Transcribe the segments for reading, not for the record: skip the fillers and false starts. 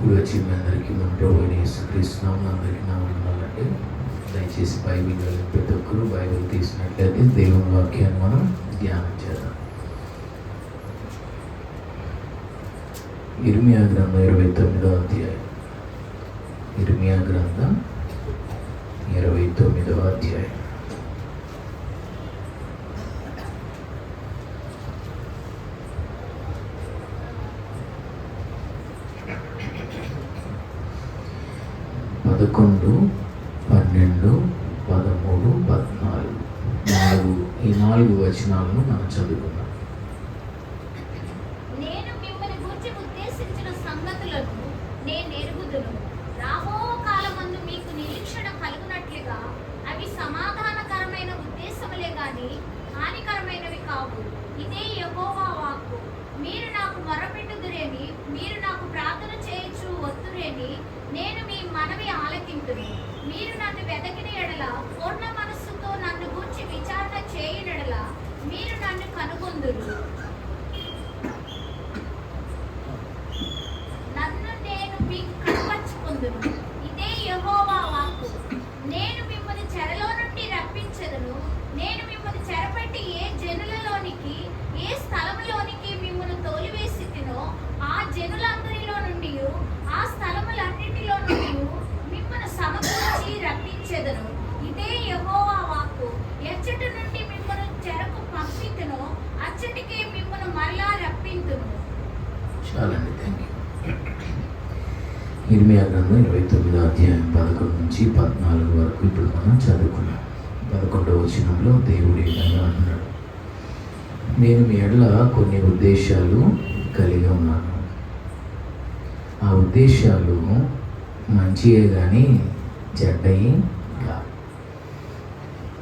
ఇప్పుడు వచ్చి మీ అందరికీ మన ప్రభు యేసుక్రీస్తునామమున అందరికీ నా వందనాలండి. దయచేసి బైబిల్ కలిగిన ప్రతి ఒక్కరూ బైబిల్ తీసినట్లయితే దేవుని వాక్యాన్ని మనం ధ్యానం చేద్దాం. ఇర్మియా గ్రంథం 29వ అధ్యాయం. ఇర్మియా గ్రంథం 29వ అధ్యాయం. పదకొండు, 12, 13, 14 ఈ 4 వచనాలను మనం చదువుకున్నాం. నేను మిమ్మల్ని గూర్చి ఉద్దేశించిన సంగతులను నేను ఎరుగుదును. రాబో కాలమందు మీకు నిరీక్షణ కలుగునట్లుగా అవి సమాధానకరమైన ఉద్దేశములే గాని హానికరమైనవి కావు. ఇదే యెహోవా వాక్కు. మీరు నాకు మొరపెట్టుదురేని, మీరు నాకు ప్రార్థన చేయొచ్చు వద్దురేని, నేను మీ మనవి ఆలకింతును. మీరు నన్ను వెదకిన ఎడల, పూర్ణ మనస్సుతో నన్ను గూర్చి విచారణ చేయనెడల మీరు నన్ను కనుగొందురు. నన్ను నేను మీకు కనపరుచుకొందును. ఇదే యెహోవా వాక్కు. నేను మిమ్మల్ని చెరలో నుండి రప్పించెదను. నేను మిమ్మల్ని చెరపట్టి ఏ జనులలోనికి, ఏ స్థలములోనికి మిమ్మల్ని తోలివేసితినో ఆ జనులందరిలో నుండి, ఆ స్థలములన్నిటిలో నుండి మిమ్మల్ని సమకూర్చి రప్పించెదను. ఇదే యెహోవా వాక్కు. ఎచ్చటి నుండి మిమ్మల్ని చెరకు పంపితునో అచ్చటికే మిమ్మల్ని మరలా రప్పింతును. చాలండి, థ్యాంక్ యూ. ఇర్మియా గ్రంథం 29వ అధ్యాయం 11 నుంచి 14 వరకు ఇప్పుడు మనం చదువుకున్నాం. 11వ వచనంలో దేవుడు ఈ విధంగా అంటున్నాడు, నేను మీ ఎడల కొన్ని ఉద్దేశాలు కలిగి ఉన్నాను. ఆ ఉద్దేశాలు మంచియే కానీ చెడ్డయి కాదు.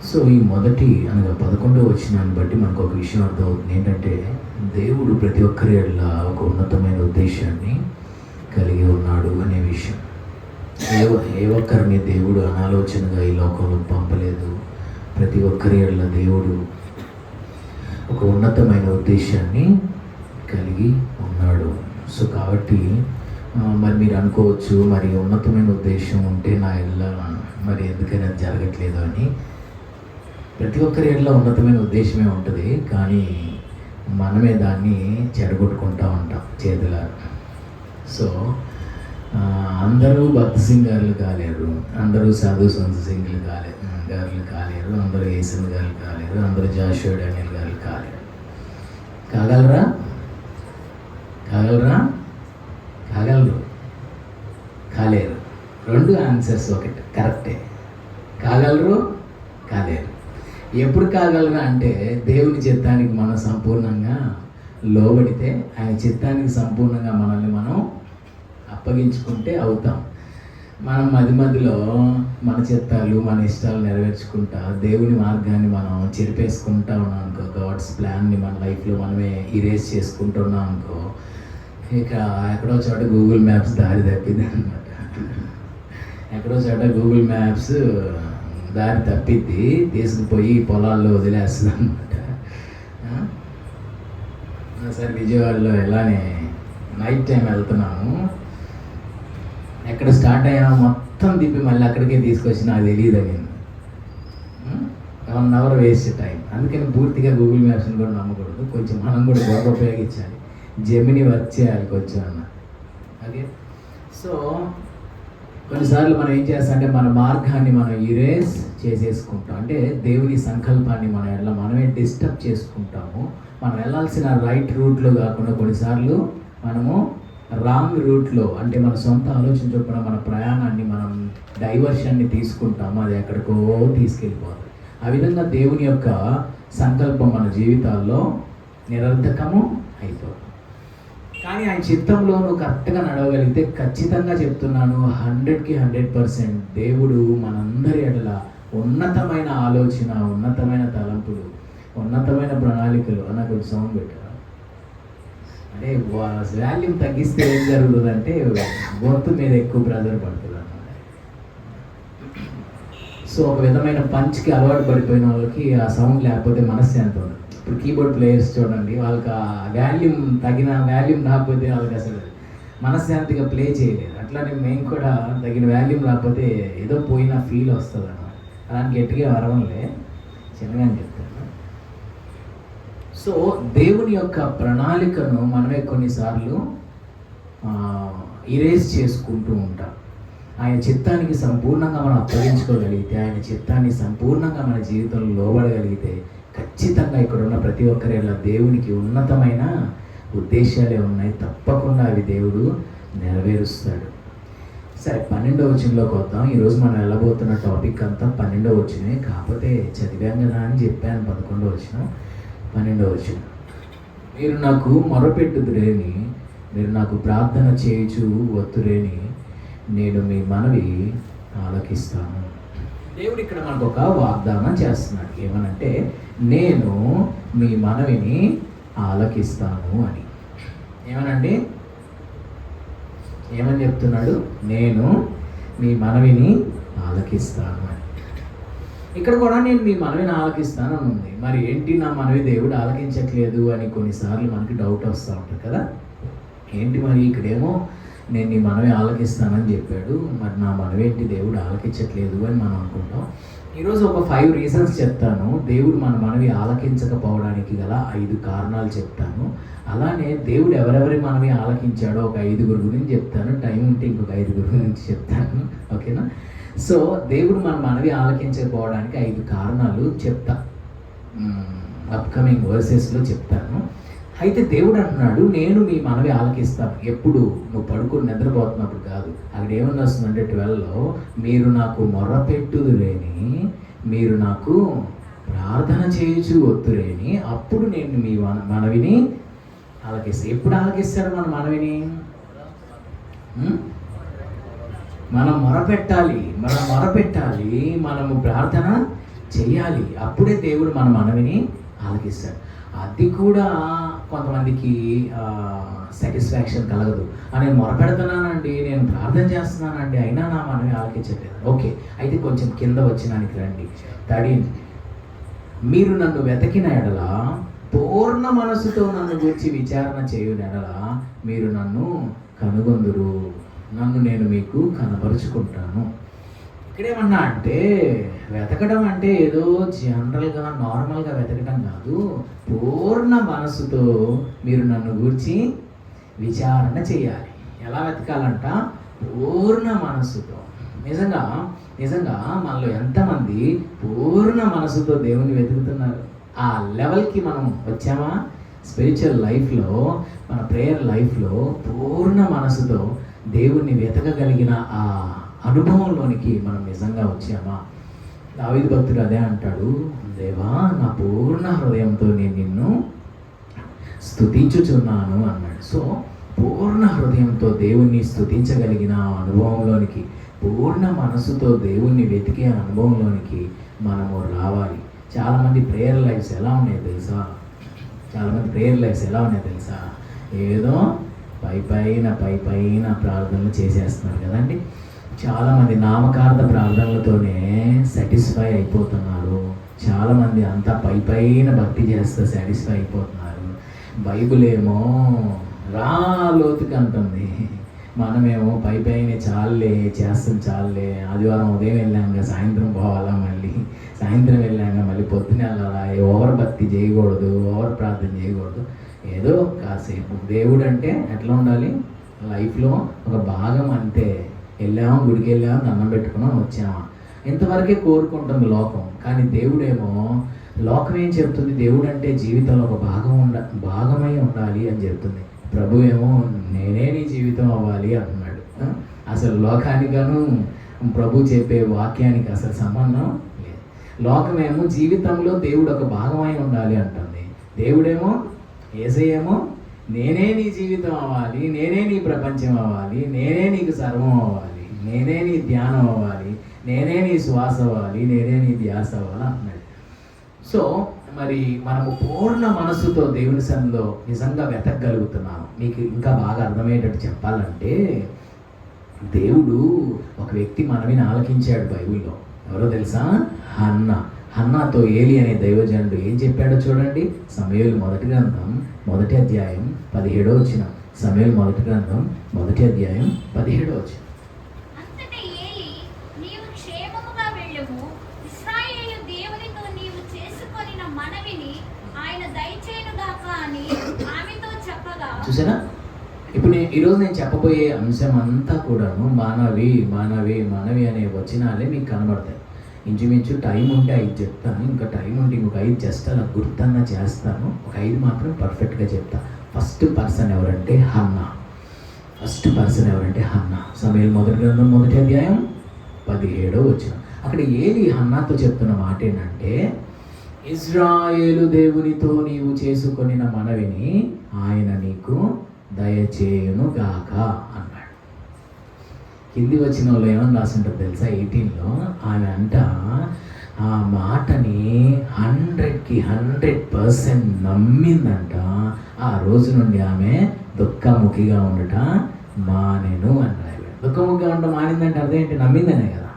సో ఈ మొదటి అనగా 11వ వచనాన్ని బట్టి మనకు ఒక విషయం అర్థమవుతుంది. ఏంటంటే దేవుడు ప్రతి ఒక్కరి ఎడల ఒక ఉన్నతమైన ఉద్దేశాన్ని కలిగి ఉన్నాడు అనే విషయం. ఏ ఒక్కరిని దేవుడు అనాలోచనగా ఈ లోకంలో పంపలేదు. ప్రతి ఒక్కరి ఎడల దేవుడు ఒక ఉన్నతమైన ఉద్దేశాన్ని కలిగి ఉన్నాడు. సో కాబట్టి మరి మీరు అనుకోవచ్చు, మరి ఉన్నతమైన ఉద్దేశం ఉంటే నా ఎడల మరి ఎందుకైనా జరగట్లేదు అని. ప్రతి ఒక్కరి ఎడల ఉన్నతమైన ఉద్దేశమే ఉంటుంది, కానీ మనమే దాన్ని చెడగొట్టుకుంటూ ఉంటాం చేతుల. సో అందరూ భక్తి సింగర్లు కాలేరు, అందరూ సాధు సంత సింగులు గారులు కాలేరు, అందరూ ఏసన్ గారు కాలేరు, అందరూ జాషువా డానియల్ గారు కాలేరు. కాగలరా? కాగలరు? కాలేరు. 2 ఆన్సర్స్ ఒకటి కరెక్టే. కాగలరు, కాలేరు. ఎప్పుడు కాగలరా అంటే దేవుని చిత్తానికి మనం సంపూర్ణంగా లోబడితే, ఆయన చిత్తానికి సంపూర్ణంగా మనల్ని మనం అప్పగించుకుంటే అవుతాం. మనం మధ్యలో మన చిత్తాలు, మన ఇష్టాలు నెరవేర్చుకుంటా దేవుని మార్గాన్ని మనం చెరిపేసుకుంటా ఉన్నాం అనుకో, గాడ్స్ ప్లాన్ని మన లైఫ్లో మనమే ఇరేజ్ చేసుకుంటున్నాం అనుకో, ఇక ఎక్కడో చోట గూగుల్ మ్యాప్స్ దారి తప్పిద్ది అనమాట. ఎక్కడో చోట గూగుల్ మ్యాప్స్ దారి తప్పిద్ది, తీసుకుపోయి పొలాల్లో వదిలేస్తుంది అనమాట. సరే, విజయవాడలో ఇలానే నైట్ టైం వెళ్తున్నాము. ఎక్కడ స్టార్ట్ అయ్యామో మొత్తం తిప్పి మళ్ళీ అక్కడికే తీసుకొచ్చి నాకు తెలియదు. నేను 1 అవర్ వేస్ట్ టైం. అందుకని పూర్తిగా గూగుల్ మ్యాప్స్ని కూడా నమ్మకూడదు. కొంచెం మనం కూడా గొప్ప ఉపయోగించాలి, జెమిని వర్క్ చేయాలి కొంచెం అన్న. ఓకే, సో కొన్నిసార్లు మనం ఏం చేస్తామంటే మన మార్గాన్ని మనం ఇరేజ్ చేసేసుకుంటాం. అంటే దేవుని సంకల్పాన్ని మన ఎట్లా మనమే డిస్టర్బ్ చేసుకుంటాము. మనం వెళ్ళాల్సిన రైట్ రూట్లో కాకుండా కొన్నిసార్లు మనము రాంగ్ రూట్లో, అంటే మన సొంత ఆలోచన చొప్పున మన ప్రయాణాన్ని మనం డైవర్షన్ని తీసుకుంటాము. అది ఎక్కడికో తీసుకెళ్ళిపోతుంది. ఆ విధంగా దేవుని యొక్క సంకల్పం మన జీవితాల్లో నిరర్ధకము అయిపోతుంది. కానీ ఆయన చిత్తంలో నువ్వు కరెక్ట్గా నడవగలిగితే, ఖచ్చితంగా చెప్తున్నాను, 100కి 100% దేవుడు మనందరి ఎడల ఉన్నతమైన ఆలోచన, ఉన్నతమైన తలంపులు, ఉన్నతమైన ప్రణాళికలు. అన్న కొంచెం సౌండ్ పెట్టారు. అంటే వాల్యూమ్ తగ్గిస్తే ఏం జరుగుతుందంటే గొంతు మీద ఎక్కువ ప్రెజర్ పడుతుంది అన్నమాట. సో ఒక విధమైన పంచ్కి అలవాటు పడిపోయిన వాళ్ళకి ఆ సౌండ్ లేకపోతే మనశ్శాంతి ఉండదు. ఇప్పుడు కీబోర్డ్ ప్లేయర్స్ చూడండి, వాళ్ళకి ఆ వాల్యూమ్ తగిన వాల్యూమ్ రాకపోతే వాళ్ళకి అసలు మనశ్శాంతిగా ప్లే చేయలేదు. అట్లానే మేము కూడా తగిన వాల్యూమ్ రాకపోతే ఏదో పోయిన ఫీల్ వస్తుంది అన్నమాట. అలాంటి గట్టిగా వరవలే, చిన్నగా అని చెప్తాను. సో దేవుని యొక్క ప్రణాళికను మనమే కొన్నిసార్లు ఇరేజ్ చేసుకుంటూ ఉంటాం. ఆయన చిత్తానికి సంపూర్ణంగా మనం అప్పగించుకోగలిగితే, ఆయన చిత్తాన్ని సంపూర్ణంగా మన జీవితంలో లోబడగలిగితే ఖచ్చితంగా ఇక్కడ ఉన్న ప్రతి ఒక్కరిలా దేవునికి ఉన్నతమైన ఉద్దేశాలే ఉన్నాయి. తప్పకుండా అవి దేవుడు నెరవేరుస్తాడు. సరే, 12వ వచనంలోకి వద్దాం. ఈరోజు మనం వెళ్ళబోతున్న టాపిక్ అంతా 12వ వచనమే, కాకపోతే చదివాం కదా అని చెప్పాను. 11వ వచనం, 12వ వచనం. మీరు నాకు మొరపెట్టుదురేని, మీరు నాకు ప్రార్థన చేయుచు వత్తురేని, నేను మీ మనవి ఆలకిస్తాను. దేవుడు ఇక్కడ మనకు ఒక వాగ్దానం చేస్తున్నాడు. ఏమనంటే, నేను మీ మనవిని ఆలకిస్తాను అని. ఏమనండి, ఏమని చెప్తున్నాడు? నేను మీ మనవిని ఆలకిస్తాను అని. ఇక్కడ కూడా నేను మీ మనవిని ఆలకిస్తాను అని ఉంది. మరి ఏంటి నా మనవి దేవుడు ఆలకించట్లేదు అని కొన్నిసార్లు మనకి డౌట్ వస్తూ ఉంటుంది కదా. ఏంటి మరి ఇక్కడేమో నేను నీ మనవి ఆలకిస్తానని చెప్పాడు, మరి నా మనవేంటి దేవుడు ఆలకించట్లేదు అని మనం అనుకుంటాం. ఈరోజు ఒక 5 రీజన్స్ చెప్తాను దేవుడు మన మనవి ఆలకించకపోవడానికి గల 5 కారణాలు చెప్తాను. అలానే దేవుడు ఎవరెవరి మనవి ఆలకించాడో ఒక 5గురు గురించి చెప్తాను. టైం ఉంటే ఇంకొక 5గురు గురించి చెప్తాను. ఓకేనా? సో దేవుడు మన మనవి ఆలకించకపోవడానికి 5 కారణాలు చెప్తా, అప్కమింగ్ వర్సెస్లో చెప్తాను. అయితే దేవుడు అంటున్నాడు, నేను మీ మనవి ఆలకిస్తాను. ఎప్పుడు? నువ్వు పడుకుని నిద్రపోతున్నప్పుడు కాదు. అక్కడ ఏమన్నా వస్తుందంటే 12లో, మీరు నాకు మొర్రపెట్టుదురేని, మీరు నాకు ప్రార్థన చేయుచు వత్తురేని, అప్పుడు నేను మీ మనవిని ఆలకిస్తాను. ఎప్పుడు ఆలకిస్తాడు మన మనవిని? మనం మొరపెట్టాలి, మనము ప్రార్థన చెయ్యాలి. అప్పుడే దేవుడు మన మనవిని ఆలకిస్తాడు. అది కూడా కొంతమందికి సాటిస్ఫాక్షన్ కలగదు. నేను మొరపెడుతున్నానండి, నేను ప్రార్థన చేస్తున్నానండి, అయినా నా మనవి ఆలకించట్లేదు. ఓకే, అయితే కొంచెం కింద వచ్చినానికి రండి. మీరు నన్ను వెతకిన ఎడల, పూర్ణ మనసుతో నన్ను గురించి విచారణ చేయుని ఎడల, మీరు నన్ను కనుగొందురు, నన్ను నేను మీకు కనపరుచుకుంటాను. ఇక్కడేమన్నా అంటే, వెతకడం అంటే ఏదో జనరల్గా నార్మల్గా వెతకడం కాదు. పూర్ణ మనసుతో మీరు నన్ను గూర్చి విచారణ చేయాలి. ఎలా వెతకాలంట? పూర్ణ మనసుతో. నిజంగా మనలో ఎంతమంది పూర్ణ మనసుతో దేవుని వెతుకుతున్నారు? ఆ లెవెల్కి మనం వచ్చామా? స్పిరిచువల్ లైఫ్లో, మన ప్రేయర్ లైఫ్లో పూర్ణ మనసుతో దేవుణ్ణి వెతకగలిగిన ఆ అనుభవంలోనికి మనం నిజంగా వచ్చామా? దావీదు భక్తుడు అదే అంటాడు, దేవా నా పూర్ణ హృదయంతో నేను నిన్ను స్తుతించుచున్నాను అన్నాడు. సో పూర్ణ హృదయంతో దేవుణ్ణి స్తుతించగలిగిన అనుభవంలోనికి, పూర్ణ మనసుతో దేవుణ్ణి వెతికే అనుభవంలోనికి మనము రావాలి. చాలామంది ప్రేయర్ లైఫ్స్ ఎలా ఉన్నాయో తెలుసా? ఏదో పైన ప్రార్థనలు చేసేస్తున్నారు కదండి. చాలామంది నామకార్థ ప్రార్థనలతోనే సాటిస్ఫై అయిపోతున్నారు. చాలామంది అంతా పైన భక్తి చేస్తే సాటిస్ఫై అయిపోతున్నారు. బైబిల్ ఏమో లోతుకి అంటుంది, మనమేమో పైన చాలే చాలే, ఆదివారం ఉదయం వెళ్ళాక సాయంత్రం పోవాలా, సాయంత్రం వెళ్ళాక మళ్ళీ పొద్దున వెళ్ళాలా, ఓవర్ భక్తి చేయకూడదు, ఓవర్ ప్రార్థన చేయకూడదు. ఏదో కాసేపు దేవుడు అంటే ఎట్లా ఉండాలి? లైఫ్లో ఒక భాగం అంతే. వెళ్ళామా, గుడికి వెళ్ళామా, దండం పెట్టుకున్నాం, వచ్చామా, ఇంతవరకే కోరుకుంటుంది లోకం. కానీ దేవుడేమో, లోకం ఏం చెప్తుంది? దేవుడు అంటే జీవితంలో ఒక భాగమై ఉండాలి అని చెప్తుంది. ప్రభు ఏమో నేనే నీ జీవితం అవ్వాలి అంటున్నాడు. అసలు లోకానికను ప్రభు చెప్పే వాక్యానికి అసలు సంబంధం లేదు. లోకమేమో జీవితంలో దేవుడు ఒక భాగమై ఉండాలి అంటుంది. దేవుడేమో, యేసయ్యేమో నేనే నీ జీవితం అవ్వాలి, నేనే నీ ప్రపంచం అవ్వాలి, నేనే నీకు సర్వం అవ్వాలి, నేనే నీ ధ్యానం అవ్వాలి, నేనే నీ శ్వాస అవ్వాలి, నేనే నీ ధ్యాస అవ్వాలి అంటున్నాడు. సో మరి మనము పూర్ణ మనస్సుతో దేవుని సన్నిధిలో నిజంగా వెతకగలుగుతున్నాము. మీకు ఇంకా బాగా అర్థమయ్యేటట్టు చెప్పాలంటే, దేవుడు ఒక వ్యక్తి మనవిని ఆలకించాడు బైబిల్లో. ఎవరో తెలుసా? హన్నాతో ఏలి అనే దైవజనుడు ఏం చెప్పాడో చూడండి. సమూయేలు మొదటి గ్రంథం 1వ అధ్యాయం 17వ వచనం. సమూయేలు మొదటి గ్రంథం 1వ అధ్యాయం 17వ వచనం. అంతటా ఏలీ, నీవు క్షేమముగా వెళ్ళుము, ఇశ్రాయేలు దేవునితో నీవు చేసుకొనిన మనవిని ఆయన దయచేయునుగాక అని ఆమెతో చెప్పగా. చూసారా, ఇప్పుడు ఈరోజు నేను చెప్పబోయే అంశం అంతా కూడాను మానవి మానవి మానవి అనే వచనాలే మీకు కనబడతాయి. ఇంచుమించు టైం ఉంటే 5 చెప్తాను, ఇంకా టైం ఉంటే ఇంకొక 5 జస్ట్ అలా గుర్తంగా చేస్తాను. ఒక 5 మాత్రం పర్ఫెక్ట్గా చెప్తా. ఫస్ట్ పర్సన్ ఎవరంటే హన్నా. సమూయేలు మొదటి గ్రంథం 1వ అధ్యాయం 17వ వచనం. అక్కడ ఏలీ హన్నాతో చెప్తున్న మాట ఏంటంటే, ఇశ్రాయేలు దేవునితో నీవు చేసుకొనిన మనవిని ఆయన నీకు దయచేయును గాక అన్నాడు. కింది వచ్చిన వాళ్ళు ఏమని రాసింటారు తెలుసా? 18లో ఆమె అంట ఆ మాటని 100కి 100% నమ్మిందంట. ఆ రోజు నుండి ఆమె దుఃఖముఖిగా ఉండట మానెను అని రాయలేదు. దుఃఖముఖిగా ఉండడం మానిందంటే అర్థం ఏంటి? నమ్మిందనే కదా.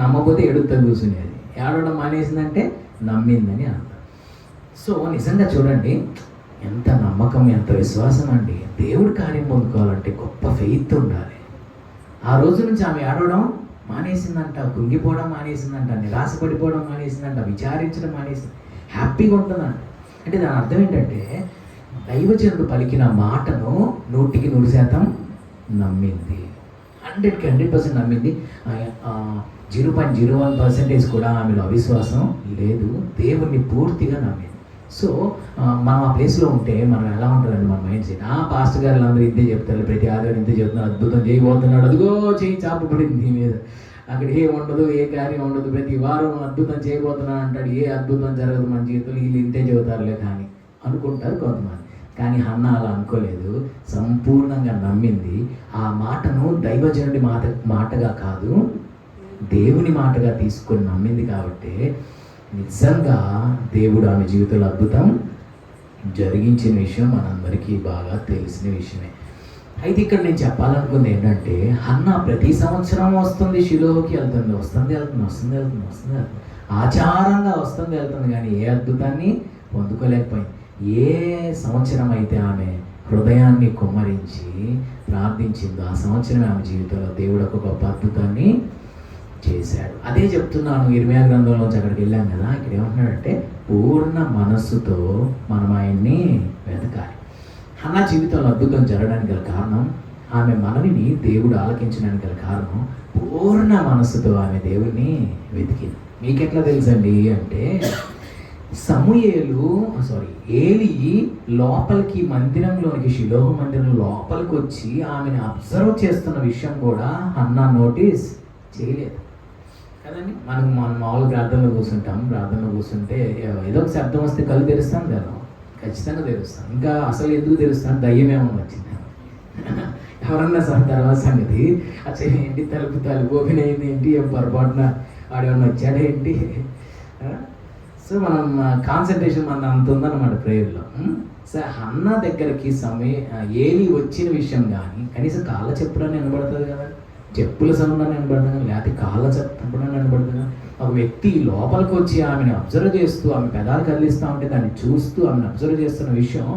నమ్మకపోతే ఎడుతా కూర్చునేది. ఏడవడం మానేసిందంటే నమ్మిందని అర్థం. సో నిజంగా చూడండి, ఎంత నమ్మకం, ఎంత విశ్వాసం అండి. దేవుడి కార్యం పొందుకోవాలంటే గొప్ప ఫెయిత్ ఉండాలి. ఆ రోజు నుంచి ఆమె ఏడవడం మానేసిందంట, కుంగిపోవడం మానేసిందంట, నిరాశపడిపోవడం మానేసిందంట, విచారించడం మానేసింది, హ్యాపీగా ఉంటుందంట. అంటే దాని అర్థం ఏంటంటే, దైవజనుడు పలికిన మాటను 100కి 100% నమ్మింది. 100కి 100% నమ్మింది. 0.01% కూడా ఆమెలో అవిశ్వాసం లేదు. దేవుణ్ణి పూర్తిగా నమ్మింది. సో మనం ఆ ప్లేస్లో ఉంటే మనం ఎలా ఉంటుందండి మన మైండ్ సెట్? పాస్టర్ గారు అందరూ ఇంతే చెప్తారు, ప్రతి ఆదివారం ఇంతే చెప్తున్నారు, అద్భుతం చేయబోతున్నాడు, అదిగో చేయి చాపబడింది నీ మీద, అక్కడ ఏ ఉండదు, ఏ కార్యం ఉండదు, ప్రతి వారం అద్భుతం చేయబోతున్నాడు అంటాడు, ఏ అద్భుతం జరగదు మన జీవితంలో, వీళ్ళు ఇంతే చెబుతారులే కానీ అనుకుంటారు కొంతమంది. కానీ హన్నా అలా అనుకోలేదు, సంపూర్ణంగా నమ్మింది. ఆ మాటను దైవజనుడి మాటగా కాదు, దేవుని మాటగా తీసుకొని నమ్మింది. కాబట్టి నిజంగా దేవుడు ఆమె జీవితంలో అద్భుతం జరిగించిన విషయం మనందరికీ బాగా తెలిసిన విషయమే. అయితే ఇక్కడ నేను చెప్పాలనుకుంది ఏంటంటే, హన్నా ప్రతి సంవత్సరం వస్తుంది, షిలోహుకి వస్తుంది, ఆచారంగా వెళ్తుంది, కానీ ఏ అద్భుతాన్ని పొందుకోలేకపోయింది. ఏ సంవత్సరం అయితే ఆమె హృదయాన్ని కుమ్మరించి ప్రార్థించిందో ఆ సంవత్సరమే ఆమె జీవితంలో దేవుడు ఒక గొప్ప అద్భుతాన్ని చేశాడు. అదే చెప్తున్నాను. ఇర్మియా గ్రంథంలోంచి అక్కడికి వెళ్ళాం కదా, ఇక్కడ ఏమంటున్నాడంటే, పూర్ణ మనస్సుతో మనం ఆయన్ని వెతకాలి. హన్నా జీవితంలో అద్భుతం జరగడానికి గల కారణం, ఆమె మనవిని దేవుడు ఆలకించడానికి గల కారణం, పూర్ణ మనస్సుతో ఆమె దేవుడిని వెతికింది. మీకెట్లా తెలుసండి అంటే, ఏలీ లోపలికి మందిరంలోనికి, షిలోహు మందిరం లోపలికి వచ్చి ఆమెను అబ్జర్వ్ చేస్తున్న విషయం కూడా హన్నా నోటీస్ చేయలేదు కదండి. మనం మామూలు ప్రార్థనలో కూర్చుంటే ఏదో ఒక శబ్దం వస్తే కళ్ళు తెరుస్తాం కదా, ఖచ్చితంగా తెరుస్తాం. ఇంకా అసలు ఎందుకు తెరుస్తాను, దయ్యం ఏమన్నా వచ్చింది ఎవరన్నా తర్వాత సంగతి, అసలు ఏంటి తలుపు ఓపెన్ అయింది ఏంటి, పొరపాటున వాడేమన్నా వచ్చాడేంటి. సో మనం కాన్సన్ట్రేషన్ మన అంత ఉందన్నమాట ప్రేయర్లో. సో హన్నా దగ్గరికి ఏలీ వచ్చిన విషయం కానీ కనీసం కాళ్ళ చెప్పుడని వినబడుతుంది కదా, చెప్పుల సౌండ్ అని వినబడుతుంది, లేకపోతే కాళ్ళ చెప్పుడని వినబడుతుంది. ఒక వ్యక్తి లోపలికి వచ్చి ఆమెను అబ్జర్వ్ చేస్తూ, ఆమె పెదాలు కదిలిస్తూ ఉంటే దాన్ని చూస్తూ ఆమెను అబ్జర్వ్ చేస్తున్న విషయం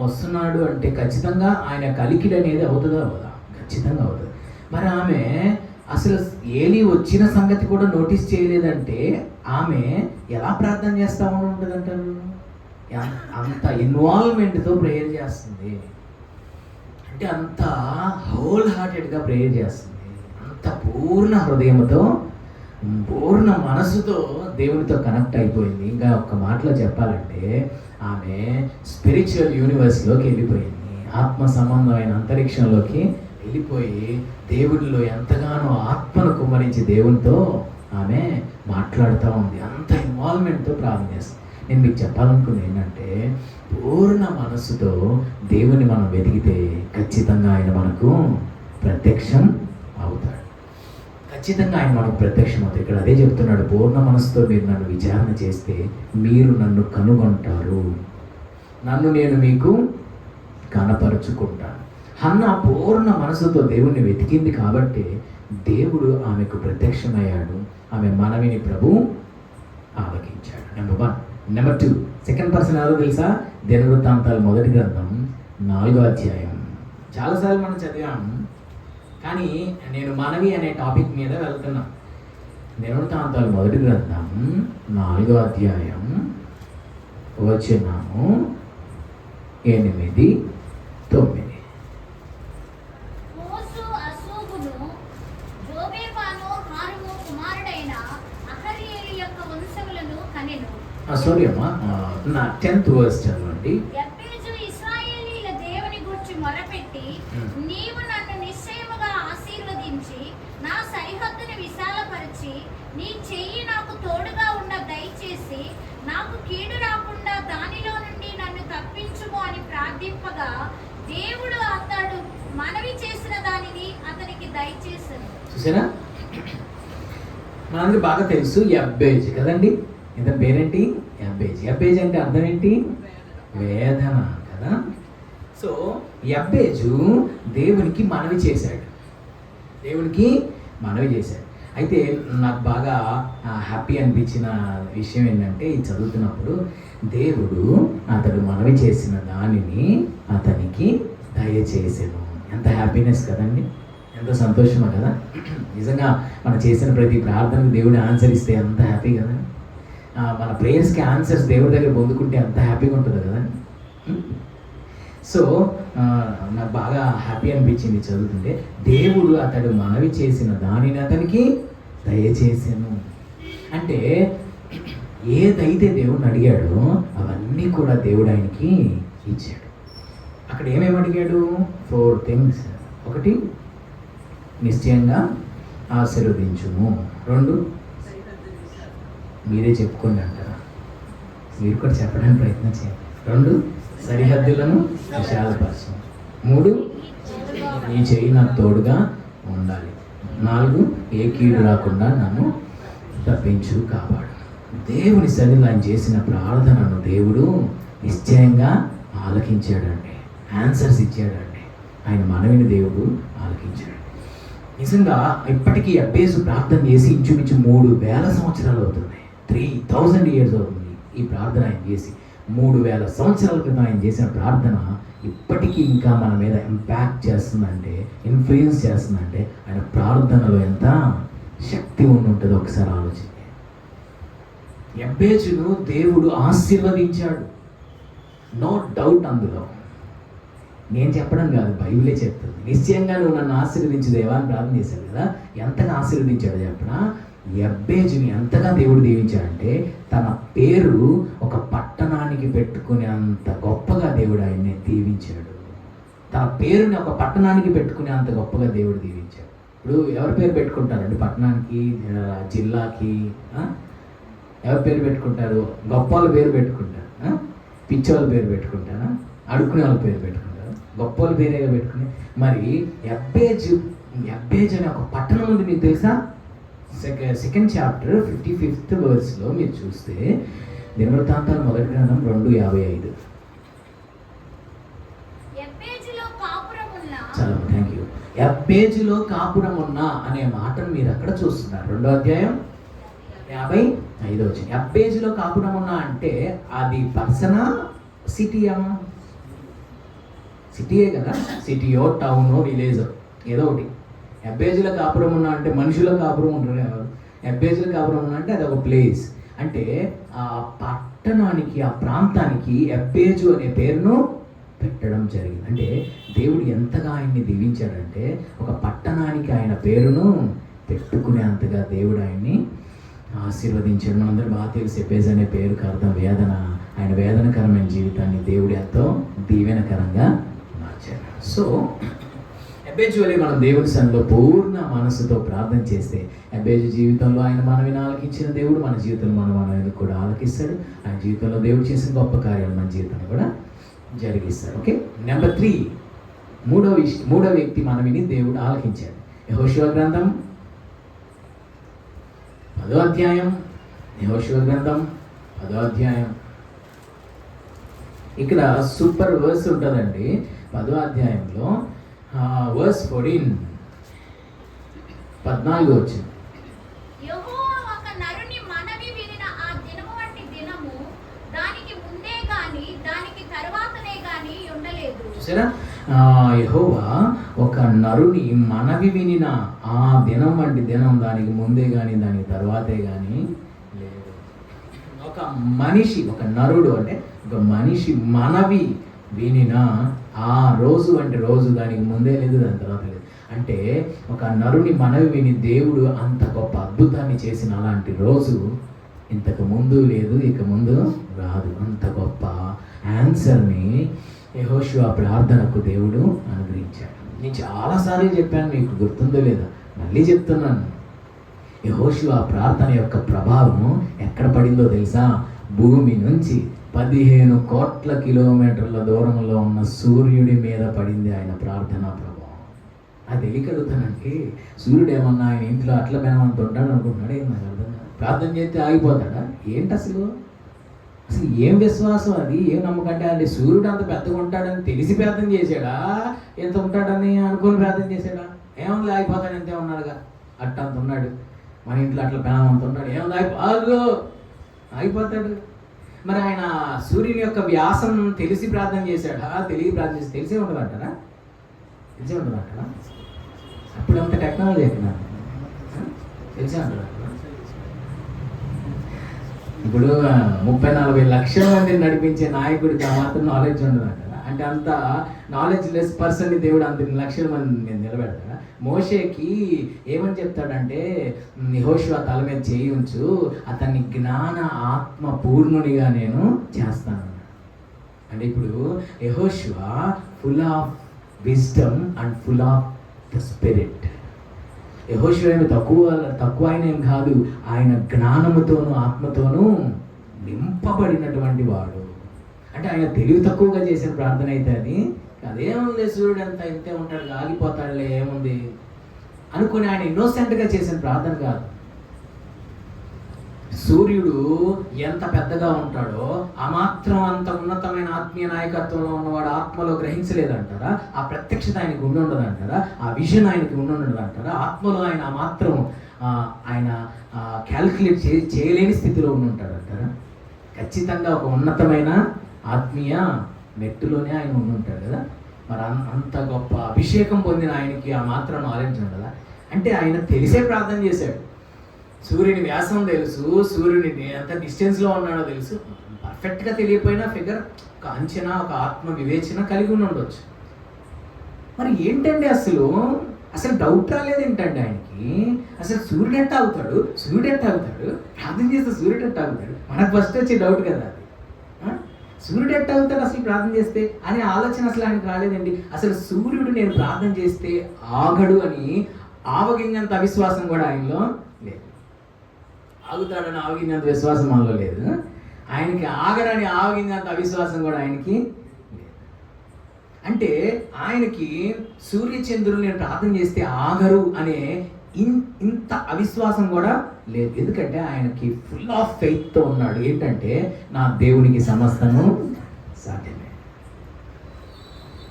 వస్తున్నాడు అంటే ఖచ్చితంగా ఆయన కలికిడి అనేది అవుతుందా అవుదా? ఖచ్చితంగా అవుతుంది. మరి ఆమె అసలు ఏలీ వచ్చిన సంగతి కూడా నోటీస్ చేయలేదంటే ఆమె ఎలా ప్రార్థన చేస్తామని ఉంటుంది అంటారు? అంత ఇన్వాల్వ్మెంట్తో ప్రేయర్ చేస్తుంది, అంటే అంత హోల్ హార్టెడ్గా ప్రేయర్ చేస్తుంది, అంత పూర్ణ హృదయంతో పూర్ణ మనసుతో దేవునితో కనెక్ట్ అయిపోయింది. ఇంకా ఒక్క మాటలో చెప్పాలంటే ఆమె స్పిరిచువల్ యూనివర్స్లోకి వెళ్ళిపోయింది, ఆత్మ సంబంధమైన అంతరిక్షంలోకి వెళ్ళిపోయి దేవునిలో ఎంతగానో ఆత్మను కుమ్మరించి దేవునితో ఆమె మాట్లాడుతూ ఉంది. అంత ఇన్వాల్వ్మెంట్తో ప్రార్థన చేస్తుంది. నేను మీకు చెప్పాలనుకుంది ఏంటంటే, పూర్ణ మనస్సుతో దేవుని మనం వెతికితే ఖచ్చితంగా ఆయన మనకు ప్రత్యక్షం అవుతాడు. ఖచ్చితంగా ఆయన మనకు ప్రత్యక్షం అవుతాడు. ఇక్కడ అదే చెప్తున్నాడు, పూర్ణ మనస్సుతో మీరు నన్ను విచారణ చేస్తే మీరు నన్ను కనుగొంటారు, నన్ను నేను మీకు కనపరుచుకుంటాను. హన్నా పూర్ణ మనసుతో దేవుణ్ణి వెతికింది కాబట్టి దేవుడు ఆమెకు ప్రత్యక్షమయ్యాడు, ఆమె మనవిని ప్రభు ఆలకించాడు. నెంబర్ 1. నెంబర్ 2, సెకండ్ పర్సన్ ఎవరో తెలుసా? దినవృత్తాంతాలు 1వ గ్రంథం 4వ అధ్యాయం. చాలాసార్లు మనం చదివాము, కానీ నేను మనవి అనే టాపిక్ మీద వెళ్తున్నాను. దినవృత్తాంతాలు మొదటి గ్రంథం 4వ అధ్యాయం వచనము 8, 9. మోసు అసూబును జోబేబాను హారుము కుమారుడైన అహరీయేలు యొక్క వంశములను కనెను. సారీ అమ్మా, నా 10th verse చదవండి. యబ్బేజు ఇశ్రాయేలీయుల దేవుని గూర్చి మొరపెట్టి, నీవు నన్ను నిశ్చయముగా ఆశీర్వదించి నా సరిహద్దును విశాలపరిచి నీ చెయ్యి నాకు తోడుగా ఉండ దయచేసి నాకు కీడు రాకుండా దానిలో నుండి నన్ను తప్పించుము అని ప్రార్థింపగా దేవుడు అతడు మనవి చేసిన దానిని అతనికి దయచేశాను. చూసారా, మనందరూ బాగా తెలుసు యబ్బేజ్ కదండి. ఇతని పేరేంటి? యబ్బేజ్. యబ్బేజ్ అంటే అర్థం ఏంటి? వేదన కదా. సో యబ్బేజు దేవునికి మనవి చేశాడు. అయితే నాకు బాగా హ్యాపీ అనిపించిన విషయం ఏంటంటే, ఇది చదువుతున్నప్పుడు దేవుడు అతడు మనవి చేసిన దానిని అతనికి దయచేసెను. ఎంత హ్యాపీనెస్ కదండి, ఎంత సంతోషమా కదా. నిజంగా మనం చేసిన ప్రతి ప్రార్థనకు దేవుడు ఆన్సర్ ఇస్తే ఎంత హ్యాపీ కదా. మన ప్రేయర్స్కి ఆన్సర్స్ దేవుడి దగ్గర పొందుకుంటే ఎంత హ్యాపీగా ఉంటుంది కదా. సో నాకు బాగా హ్యాపీ అనిపించింది చదువుతుంటే, దేవుడు అతడు మనవి చేసిన దానిని అతనికి దయచేసాను. అంటే ఏదైతే దేవుడిని అడిగాడో అవన్నీ కూడా దేవుడు ఆయనకి ఇచ్చాడు. అక్కడ ఏమేమి అడిగాడు? 4 things. 1, నిశ్చయంగా ఆశీర్వదించుము. 2, మీరే చెప్పుకోండి అంటారా, మీరు కూడా చెప్పడానికి ప్రయత్నం చేయండి. 2, సరిహద్దులను విశాలపరచు. 3, నీ చెయ్యి నాకు తోడుగా ఉండాలి. 4, ఏ కీడు రాకుండా నన్ను తప్పించు, కాపాడు. దేవుని సన్నిధిలో ఆయన చేసిన ప్రార్థనను దేవుడు నిశ్చయంగా ఆలకించాడండి, ఆన్సర్స్ ఇచ్చాడండి. ఆయన మనవిని దేవుడు ఆలకించాడు. నిజంగా ఇప్పటికీ యబ్బేజు ప్రార్థన చేసి ఇంచుమించు 3000 సంవత్సరాలు అవుతుంది. 3000 years అవుతుంది ఈ ప్రార్థన ఆయన చేసి. 3000 సంవత్సరాల క్రితం ఆయన చేసిన ప్రార్థన ఇప్పటికీ ఇంకా మన మీద ఇంపాక్ట్ చేస్తుందంటే, ఇన్ఫ్లుయెన్స్ చేస్తుందంటే ఆయన ప్రార్థనలో ఎంత శక్తి ఉంటుందో ఒకసారి ఆలోచించండి. యబ్బేజును దేవుడు ఆశీర్వదించాడు, నో డౌట్. అందులో నేను చెప్పడం కాదు, బైబిలే చెప్తుంది. నిశ్చయంగా నువ్వు నన్ను ఆశీర్వదించు దేవా అని ప్రార్థన చేశాడు కదా. ఎంతగా ఆశీర్వదించాడు చెప్పనా? యబ్బేజుని ఎంతగా దేవుడు దీవించాడంటే, తన పేరు ఒక పట్టణానికి పెట్టుకునే అంత గొప్పగా దేవుడు ఆయన్ని దీవించాడు. తన పేరుని ఒక పట్టణానికి పెట్టుకునే అంత గొప్పగా దేవుడు దీవించాడు. ఇప్పుడు ఎవరి పేరు పెట్టుకుంటారండి? పట్టణానికి, జిల్లాకి ఎవరి పేరు పెట్టుకుంటారు? గొప్ప వాళ్ళ పేరు పెట్టుకుంటారు, పిచ్చి వాళ్ళ పేరు పెట్టుకుంటారా, అడుక్కునే వాళ్ళ పేరు పెట్టుకుంటారు. గొప్ప వాళ్ళ పేరేగా పెట్టుకుని. మరి యబ్బేజ్ అనే ఒక పట్టణం ఉంది, మీకు తెలుసా? 2nd chapter 55th verse మీరు చూస్తే, దినవృత్తాంతాలు మొదటి గ్రంథం 2:55. చాలా థ్యాంక్ యూ. యబ్బేజులో కాపురం ఉన్నా అనే మాటను మీరు అక్కడ చూస్తున్నారు. 2వ అధ్యాయం 55వ వచనం. యబ్బేజులో కాపురం ఉన్నా అంటే అది పర్సనా, సిటీయా? సిటీయే కదా. సిటీయో, టౌనో, విలేజో ఏదో ఒకటి. యబ్బేజులో కాపురం ఉన్నా అంటే మనుషుల కాపురం ఉంటారు ఎవరు. యబ్బేజులో కాపురం ఉన్నా అంటే అది ఒక ప్లేస్. అంటే ఆ పట్టణానికి, ఆ ప్రాంతానికి యబ్బేజు అనే పేరును పెట్టడం జరిగింది. అంటే దేవుడు ఎంతగా ఆయన్ని దీవించాడంటే, ఒక పట్టణానికి ఆయన పేరును పెట్టుకునేంతగా దేవుడు ఆయన్ని ఆశీర్వదించాడు. మనందరూ బాగా తెలుసు, యబ్బేజు అనే పేరుకి అర్థం వేదన. ఆయన వేదనకరమైన జీవితాన్ని దేవుడు ఎంతో దీవెనకరంగా మార్చాడు. సో యబ్బేజువలే మనం దేవుని సన్నిధిలో పూర్ణ మనసుతో ప్రార్థన చేస్తే, యబ్బేజు జీవితంలో ఆయన మనవిని ఆలకించిన దేవుడు మన జీవితంలో మన మనవిని కూడా ఆలకిస్తాడు. ఆయన జీవితంలో దేవుడు చేసిన గొప్ప కార్యాలు మన జీవితంలో కూడా జరిగిస్తాడు. ఓకే. నెంబర్ 3, మూడో వ్యక్తి మనవిని దేవుడు ఆలకించాడు. యెహోషువ గ్రంథం 10వ అధ్యాయం. యెహోషువ గ్రంథం 10వ అధ్యాయం. ఇక్కడ సూపర్ వర్స్ ఉంటుందండి 10వ అధ్యాయంలో. వర్స్ 14 వచ్చింది. యెహోవా ఒక నరుని మనవి వినిన ఆ దినము వంటి దినము దానికి ముందే గాని దానికి తరువాతనే గాని ఉండలేదు. చూసారా, యెహోవా ఒక నరుని మనవి వినిన ఆ దినం వంటి దినం దానికి ముందే కానీ దానికి తర్వాతే కానీ లేదు. ఒక మనిషి, ఒక నరుడు అంటే ఒక మనిషి మనవి వినిన ఆ రోజు వంటి రోజు దానికి ముందే లేదు, దాని తర్వాత లేదు. అంటే ఒక నరుని మనవి విని దేవుడు అంత గొప్ప అద్భుతాన్ని చేసిన అలాంటి రోజు ఇంతకు ముందు లేదు, ఇక ముందు రాదు. అంత గొప్ప ఆన్సర్ని యెహోషువ ప్రార్థనకు దేవుడు అనుగ్రహించాడు. నేను చాలాసార్లు చెప్పాను, మీకు గుర్తుందో లేదా, మళ్ళీ చెప్తున్నాను. యెహోషువ ప్రార్థన యొక్క ప్రభావం ఎక్కడ పడిందో తెలుసా? భూమి నుంచి 15 కోట్ల కిలోమీటర్ల దూరంలో ఉన్న సూర్యుడి మీద పడింది ఆయన ప్రార్థనా ప్రభావం. అది తెలియగలుగుతానంటే సూర్యుడు ఏమన్నా ఆయన ఇంట్లో అట్ల బేమంత ఉంటాడు అనుకుంటున్నాడు, ఏం నాకు అర్థం కాదు. ప్రార్థన చేస్తే ఆగిపోతాడా ఏంటి అసలు? అసలు ఏం విశ్వాసం అది, ఏం నమ్మకం? అంటే అంటే సూర్యుడు అంత పెద్దగా ఉంటాడని తెలిసి ప్రార్థన చేశాడా, ఎంత ఉంటాడని అనుకుని ప్రార్థన చేశాడా? ఏముంది ఆగిపోతాడు, ఎంతే ఉన్నాడుగా, అట్టంత ఉన్నాడు. మన ఇంట్లో అట్లా బేమంత ఉన్నాడు, ఏముంది ఆగిపోతాడు. మరి ఆయన సూర్యుని యొక్క వ్యాసం తెలిసి ప్రార్థన చేశాడా, తెలియ ప్రార్థన చేసి తెలిసే ఉండదంటారా? తెలిసే ఉండదంటారా? అప్పుడు అంత టెక్నాలజీ ఎక్కడ తెలిసే ఉంటుందంటారా? ఇప్పుడు 30-40 లక్షల మందిని నడిపించే నాయకుడికి ఆ మాత్రం నాలెడ్జ్ ఉండదంటారా? అంటే అంత నాలెడ్జ్ లెస్ పర్సన్ని దేవుడు అంత లక్షల మంది నిలబెడతాడా? మోషేకి ఏమని చెప్తాడంటే, యెహోషువ తల మీద చేయి ఉంచు, అతన్ని జ్ఞాన ఆత్మ పూర్ణునిగా నేను చేస్తాను. అంటే ఇప్పుడు యెహోషువ full of wisdom and full of the spirit. యెహోషువ ఏమి తక్కువ ఆయన ఏం కాదు, ఆయన జ్ఞానముతోనూ ఆత్మతోనూ నింపబడినటువంటి వాడు. అంటే ఆయన తెలివి తక్కువగా చేసిన ప్రార్థన అయితే అది అదేముంది, సూర్యుడు ఎంత ఇంతే ఉంటాడు, ఆగిపోతాడులే, ఏముంది అనుకుని ఆయన ఇన్నోసెంట్గా చేసిన ప్రార్థన కాదు. సూర్యుడు ఎంత పెద్దగా ఉంటాడో ఆ మాత్రం అంత ఉన్నతమైన ఆత్మీయ నాయకత్వంలో ఉన్నవాడు ఆత్మలో గ్రహించలేదంటారా? ఆ ప్రత్యక్షత ఆయనకు ఉండి ఉండదంటారా? ఆ విజన్ ఆయనకి ఉండి ఉండదంటారా? ఆత్మలో ఆయన ఆ మాత్రం ఆయన క్యాల్కులేట్ చేయలేని స్థితిలో ఉండి ఉంటాడంటారా? ఖచ్చితంగా ఒక ఉన్నతమైన ఆత్మీయ మెట్టులోనే ఆయన ఉండి ఉంటాడు కదా. మరి అంత గొప్ప అభిషేకం పొందిన ఆయనకి ఆ మాత్రం నాలెడ్జ్ ఉండదా? అంటే ఆయన తెలిసే ప్రార్థన చేశాడు. సూర్యుని వ్యాసం తెలుసు, సూర్యుని ఎంత డిస్టెన్స్లో ఉన్నాడో తెలుసు. పర్ఫెక్ట్గా తెలియపోయినా ఫిగర్ ఒక అంచనా, ఒక ఆత్మ వివేచన కలిగి ఉండొచ్చు. మరి ఏంటండి అసలు డౌట్ రాలేదు ఏంటండి ఆయనకి? అసలు సూర్యుడు ఎట్ట అవుతాడు, ప్రార్థన చేస్తే సూర్యుడు ఎట్ట అవుతాడు? మనకు ఫస్ట్ వచ్చే డౌట్ కదా అది. సూర్యుడు ఎట్ట అవుతాడు అసలు ప్రార్థన చేస్తే అనే ఆలోచన అసలు ఆయనకు రాలేదండి. అసలు సూర్యుడు నేను ప్రార్థన చేస్తే ఆగడు అని ఆవగింగంత అవిశ్వాసం కూడా ఆయనలో లేదు. ఆగుతాడని ఆవగింగంత విశ్వాసం మనలో లేదు. ఆయనకి ఆగడని ఆవగింగంత అవిశ్వాసం కూడా ఆయనకి లేదు. అంటే ఆయనకి సూర్యచంద్రులు నేను ప్రార్థన చేస్తే ఆగరు అనే ఇంత అవిశ్వాసం కూడా లేదు. ఎందుకంటే ఆయనకి ఫుల్ ఆఫ్ ఫెయిత్తో ఉన్నాడు. ఏంటంటే నా దేవునికి సమస్తము సాధ్యమే.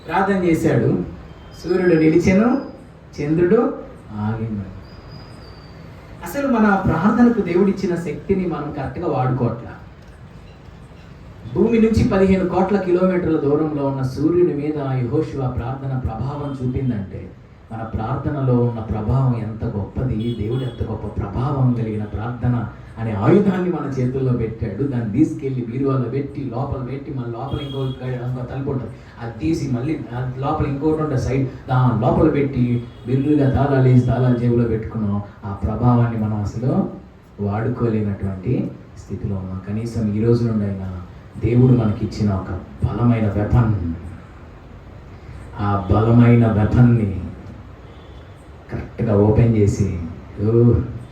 ప్రార్థన చేశాడు, సూర్యుడు నిలిచెను, చంద్రుడు ఆగిండు. అసలు మన ప్రార్థనకు దేవుడిచ్చిన శక్తిని మనం కరెక్ట్గా వాడుకోవట్లా. భూమి నుంచి 15 కోట్ల కిలోమీటర్ల దూరంలో ఉన్న సూర్యుడి మీద యెహోషువ ప్రార్థన ప్రభావం చూపిందంటే మన ప్రార్థనలో ఉన్న ప్రభావం ఎంత గొప్పది. దేవుడు ఎంత గొప్ప ప్రభావం కలిగిన ప్రార్థన అనే ఆయుధాన్ని మన చేతుల్లో పెట్టాడు. దాన్ని తీసుకెళ్ళి బీరువాలో పెట్టి లోపల పెట్టి మన లోపల ఇంకో తలుపు ఉంటుంది, అది తీసి మళ్ళీ లోపల ఇంకోటి ఉంటుంది సైడ్, దాని లోపల పెట్టి బిర్రుగా తాళాలు వేసి తాళాలు జేబులో పెట్టుకున్నాం. ఆ ప్రభావాన్ని మనం అసలు వాడుకోలేనటువంటి స్థితిలో ఉన్నాం. కనీసం ఈ రోజు నుండి అయినా దేవుడు మనకిచ్చిన ఒక బలమైన వెపన్, ఆ బలమైన వెపన్ని కరెక్ట్గా ఓపెన్ చేసి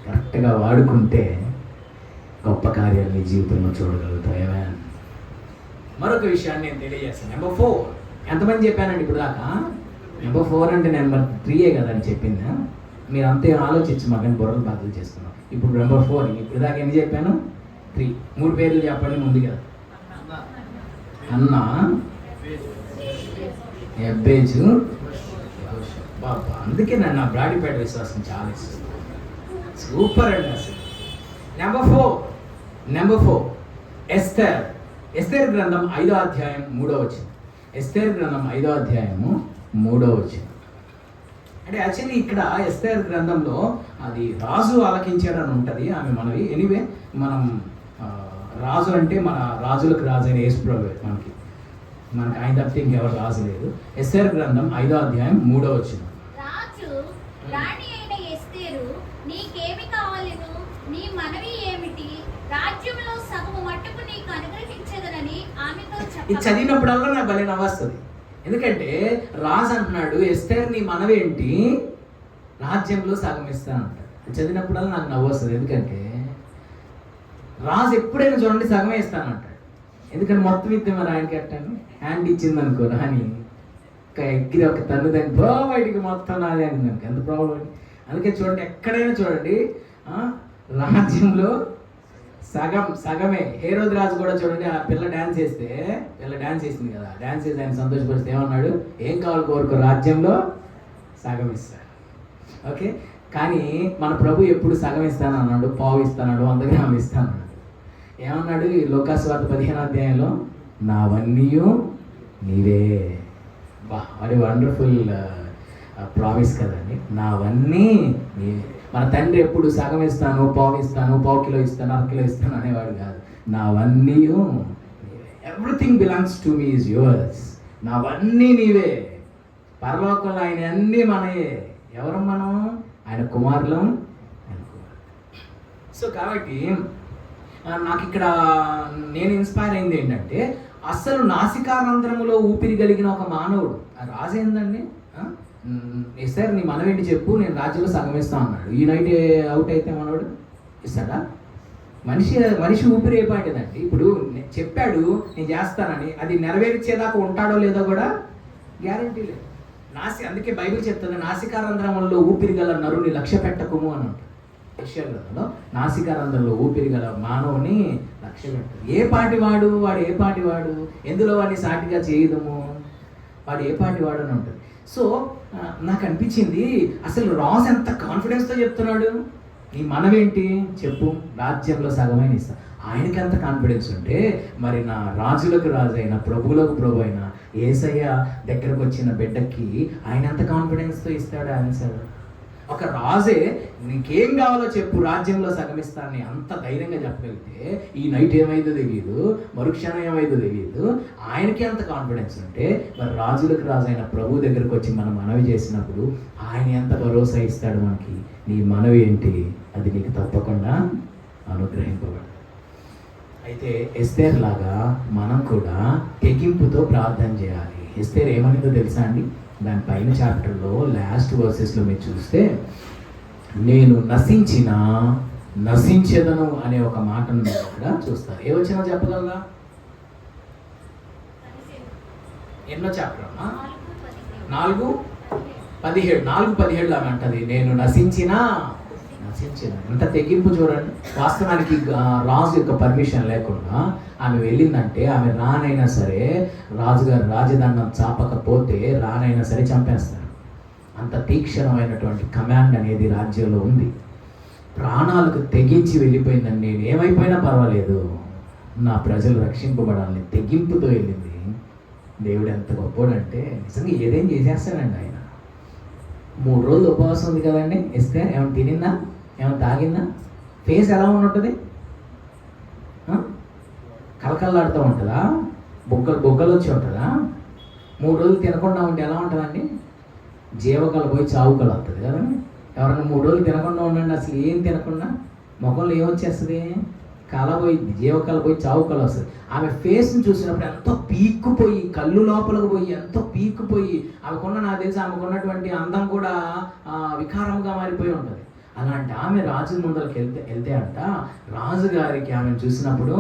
కరెక్ట్గా వాడుకుంటే గొప్ప కార్యాలు నీ జీవితంలో చూడగలుగుతాయా? మరొక విషయాన్ని నేను తెలియజేస్తాను. నెంబర్ 4 ఎంతమంది చెప్పానండి ఇప్పుడు దాకా? నెంబర్ 4 అంటే నెంబర్ 3 కదా అని చెప్పింది. మీరు అంతే ఆలోచించి మాకు బుర్రలు బాధలు చేస్తున్నాం. ఇప్పుడు నెంబర్ 4 ఇప్పుడు దాకా ఎన్ని చెప్పాను? 3. 3 పేర్లు చెప్పండి ముందుగా. అన్న, ఎబ్బేజు, బాబా. అందుకే నన్ను నా బ్రాడీపేట విశ్వాసం చాలా ఇస్తుంది. సూపర్ అండి అసలు. నెంబర్ 4 ఎస్తేర్ గ్రంథం 5వ అధ్యాయం 3వ వచనం. ఎస్తేరు గ్రంథం 5వ అధ్యాయము 3వ వచనం. అంటే యాక్చువల్లీ ఇక్కడ ఎస్తేరు గ్రంథంలో అది రాజు ఆలకించాడని ఉంటుంది ఆమె మనవి. ఎనీవే మనం రాజు అంటే మన రాజులకు రాజు అయిన యేసుప్రభువే మనకి ఆయన తప్పితే ఇంకెవరు రాజు లేదు. ఎస్తేరు గ్రంథం 5వ అధ్యాయం 3వ వచనం. రాజు రాణి అయిన ఎస్తేరు, నీకేమి కావాలను? నీ మనవి ఏమిటి? రాజ్యంలో సగము మట్టుకు నీకు అనుగ్రహించదనని ఆమెతో ఇది చెప్పగా చదివినప్పుడల్లా నాకు భలే నవ్వొస్తుంది. ఎందుకంటే రాజు అంటున్నాడు ఎస్తేరు నీ మనవేంటి? రాజ్యంలో సగం ఇస్తాను అంటాడు. చదివినప్పుడల్లా నాకు నవ్వొస్తుంది. ఎందుకంటే రాజు ఎప్పుడైనా చూడండి సగమే ఇస్తానంటాడు. ఎందుకంటే మొత్తం ఇస్తే మరి ఆయనకి అట్టాను హ్యాండ్ ఇచ్చింది అనుకో రాని ఎగ్గిరి ఒక తన్ను దాన్ని బయటికి మొత్తం నాది అని దానికి ఎంత ప్రాబ్లం. అందుకే చూడండి ఎక్కడైనా చూడండి రాజ్యంలో సగమే. హేరోదు రాజు కూడా చూడండి ఆ పిల్ల డ్యాన్స్ చేసింది కదా, డ్యాన్స్ చేసి ఆయన సంతోషపరిస్తే ఏమన్నాడు? ఏం కావాలి కోరుకో, రాజ్యంలో సగం ఇస్తాడు. ఓకే, కానీ మన ప్రభు ఎప్పుడు సగం ఇస్తానన్నాడు, పావు ఇస్తాడు, 100 గ్రాములు ఇస్తానన్నాడు. ఏమన్నాడు ఈ లూకాసు వార్త 15వ అధ్యాయంలో? నావన్నీ నీవే. వాడి వండర్ఫుల్ ప్రామిస్ కదండి. నావన్నీ నీవే. మన తండ్రి ఎప్పుడు సగం ఇస్తాను, పావు కిలో ఇస్తాను, 1/2 కిలో ఇస్తాను అనేవాడు కాదు. నావన్నీ everything belongs to me is yours. నావన్నీ నీవే. పరలోకంలో ఆయన అన్నీ మనయే. ఎవరు మనం? ఆయన కుమారులం. సో కాబట్టి నాకు ఇక్కడ నేను ఇన్స్పైర్ అయింది ఏంటంటే అసలు నాసికారంధ్రములో ఊపిరి కలిగిన ఒక మానవుడు రాజు ఏందండి. సార్ నీ మనవేంటి చెప్పు, నేను రాజ్యంలో సగం ఇస్తాను అన్నాడు. ఈ నైట్ అవుట్ అయితే మనవాడు ఇస్తాడా? మనిషి ఊపిరి అయిపోయిందండి. ఇప్పుడు చెప్పాడు నేను చేస్తానని, అది నెరవేర్చేదాకా ఉంటాడో లేదో కూడా గ్యారంటీ లేదు. అందుకే బైబిల్ చెప్తుంది నాసికారంధ్రములలో ఊపిరి గల నరుని లక్ష్య పెట్టకుము అని ఉంటుంది. యెషయా నాసికారంధ్రంలో ఊపిరి గల మానవుని లక్ష్య పెట్టదు. ఏ పాటి వాడు ఎందులో వాడిని సాటిగా చేయదము, వాడు ఏ పాటి వాడు అని ఉంటుంది. సో నాకు అనిపించింది అసలు రాజు ఎంత కాన్ఫిడెన్స్తో చెప్తున్నాడు, నీ మనమేంటి చెప్పు, రాజ్యంలో సగమైన ఇస్తా. ఆయనకి ఎంత కాన్ఫిడెన్స్ ఉంటే మరి నా రాజులకు రాజు అయిన ప్రభువులకు ప్రభు అయిన యేసయ్య దగ్గరకు వచ్చిన బిడ్డకి ఆయన ఎంత కాన్ఫిడెన్స్తో ఇస్తాడు ఆన్సర్. ఒక రాజే నీకేం కావాలో చెప్పు, రాజ్యంలో సగం ఇస్తానని అంత ధైర్యంగా చెప్పగలిగితే ఈ నైట్ ఏమైందో తెలియదు, మరుక్షణం ఏమైందో తెలియదు. ఆయనకి అంత కాన్ఫిడెన్స్ ఉంటే మరి రాజులకు రాజు అయిన ప్రభు దగ్గరకు వచ్చి మనం మనవి చేసినప్పుడు ఆయన ఎంత భరోసా ఇస్తాడు మనకి, నీ మనవి ఏంటి, అది నీకు తప్పకుండా అనుగ్రహింపబడు. అయితే ఎస్తేర్ లాగా మనం కూడా తెగింపుతో ప్రార్థన చేయాలి. ఎస్తేర్ ఏమనిందో తెలుసా అండి? దాని పైన చాప్టర్లో లాస్ట్ వర్సెస్లో మీరు చూస్తే నేను నశించెదను అనే ఒక మాటను మీరు అక్కడ చూస్తారు. ఏ వచ్చినా చెప్పగలరా? ఎన్నో చాప్టర్ అమ్మా? 4:17 ఆమె అంటది నేను నశించిన. ఎంత తెగింపు చూడండి. వాస్తవానికి రాజు యొక్క పర్మిషన్ లేకుండా ఆమె వెళ్ళిందంటే ఆమె రానైనా సరే రాజుగారు రాజదండం చాపకపోతే రానైనా సరే చంపేస్తారు. అంత తీక్షణమైనటువంటి కమాండ్ అనేది రాజ్యంలో ఉంది. ప్రాణాలకు తెగించి వెళ్ళిపోయిందని, నేను ఏమైపోయినా పర్వాలేదు నా ప్రజలు రక్షింపబడాలని తెగింపుతో వెళ్ళింది. దేవుడు ఎంత గొప్పోడంటే నిజంగా ఏదేం చేసేస్తాడండి ఆయన. 3 రోజులు ఉపవాసం ఉంది కదండి. ఇస్తే ఏమైనా తినిందా, ఏమైనా తాగిందా? ఫేస్ ఎలా ఉంటుంది? కలకల్లాడుతూ ఉంటుందా? బొగ్గలు వచ్చి ఉంటుందా? 3 రోజులు తినకుండా ఉంటే ఎలా ఉంటుందండి? జీవకళ పోయి చావుకళ వస్తుంది కదండి. ఎవరైనా 3 రోజులు తినకుండా ఉండండి, అసలు ఏం తినకుండా ముఖంలో ఏమొచ్చేస్తుంది? కళ పోయి జీవకళ పోయి చావుకళ వస్తుంది. ఆమె ఫేస్ని చూసినప్పుడు ఎంతో పీక్కుపోయి, కళ్ళు లోపలికి పోయి ఎంతో పీక్కుపోయి, నాకు తెలిసి ఆమెకున్నటువంటి అందం కూడా వికారంగా మారిపోయి ఉంటుంది. అలాంటి ఆమె రాజు ముందరికి వెళ్తే అంట రాజుగారికి ఆమెను చూసినప్పుడు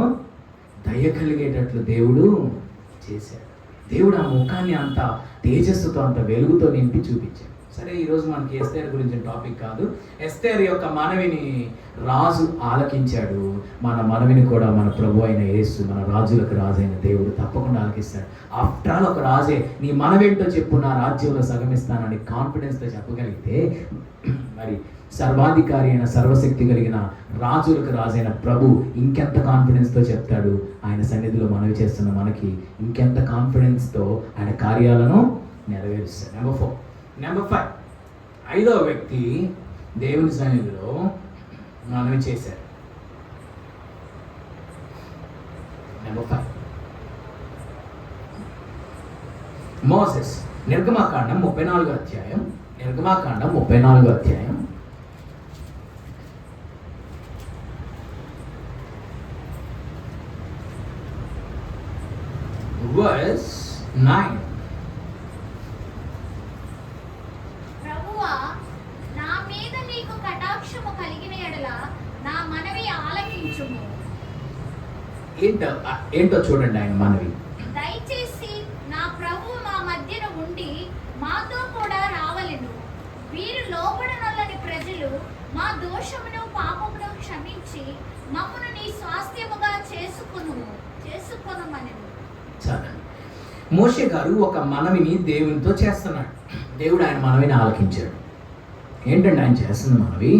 దయ కలిగేటట్లు దేవుడు చేశాడు. దేవుడు ఆ ముఖాన్ని అంత తేజస్సుతో అంత వెలుగుతో నింపి చూపించాడు. సరే, ఈరోజు మనకి ఎస్తేర్ గురించి టాపిక్ కాదు. ఎస్తేర్ యొక్క మనవిని రాజు ఆలకించాడు. మన మనవిని కూడా మన ప్రభు అయిన యేసు, మన రాజులకు రాజు అయిన దేవుడు తప్పకుండా ఆలకిస్తాడు. ఆఫ్టర్ ఆల్ ఒక రాజే నీ మనవేంటో చెప్పు, నా రాజ్యంలో సగమిస్తానని కాన్ఫిడెన్స్తో చెప్పగలిగితే, మరి సర్వాధికారి అయిన సర్వశక్తి కలిగిన రాజులకు రాజైన ప్రభు ఇంకెంత కాన్ఫిడెన్స్తో చెప్తాడు. ఆయన సన్నిధిలో మనవి చేస్తున్న మనకి ఇంకెంత కాన్ఫిడెన్స్తో ఆయన కార్యాలను నెరవేరుస్తాడు. నెంబర్ 5, 5వ వ్యక్తి దేవుని సన్నిధిలో మనవి చేశారు. Number 5 Moses. నిర్గమాకాండం 34వ అధ్యాయం. నిర్గమాకాండం 34వ అధ్యాయం verse 9. ప్రభువా, నా మీద నీకు కటాక్షము కలిగిన యెడల నా మనవి ఆలకించుము. ఏంటో చూడండి ఆయన మనవి. దయచేసి నా ప్రభువు మా మధ్యన ఉండి మాతో కూడా రావలెను. వీరు లోబడనొల్లని ప్రజలు మా దోషమును పాపమును క్షమించి మమ్మను నీ స్వాస్థ్యముగా చేసుకొనుమనెను. చాలండి. మోషే గారు ఒక మనవిని దేవునితో చేస్తున్నాడు. దేవుడు ఆయన మనవిని ఆలకించాడు. ఏంటంటే ఆయన చేస్తున్న మనవి,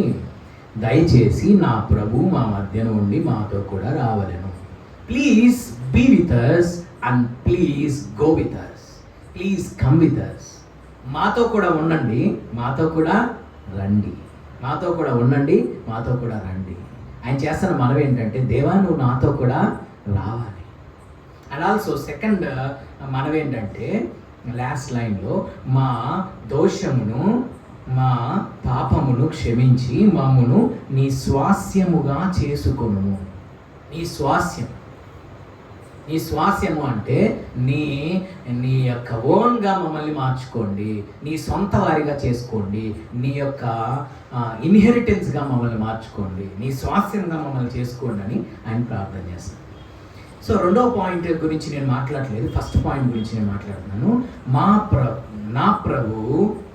దయచేసి నా ప్రభు మా మధ్యన ఉండి మాతో కూడా రావలెను. Please be with us and please go with us. Please come with us. మాతో కూడా ఉండండి, మాతో కూడా రండి. మాతో కూడా ఉండండి, మాతో కూడా రండి. ఆయన చేస్తున్న మనవి ఏంటంటే, దేవా నువ్వు నాతో కూడా రావాలి. అండ్ ఆల్సో సెకండ్ మనవి ఏంటంటే, లాస్ట్ లైన్లో మా దోషమును మా పాపమును క్షమించి మమ్మును నీ స్వాస్యముగా చేసుకొనుము. నీ స్వాస్యము అంటే నీ యొక్క ఓన్గా మమ్మల్ని మార్చుకోండి, నీ సొంత వారిగా చేసుకోండి, నీ యొక్క ఇన్హెరిటెన్స్గా మమ్మల్ని మార్చుకోండి, నీ స్వాస్యంగా మమ్మల్ని చేసుకోండి అని ఆయన ప్రార్థన చేస్తాను. సో రెండో పాయింట్ గురించి నేను మాట్లాడలేదు, ఫస్ట్ పాయింట్ గురించి నేను మాట్లాడుతున్నాను. నా ప్రభు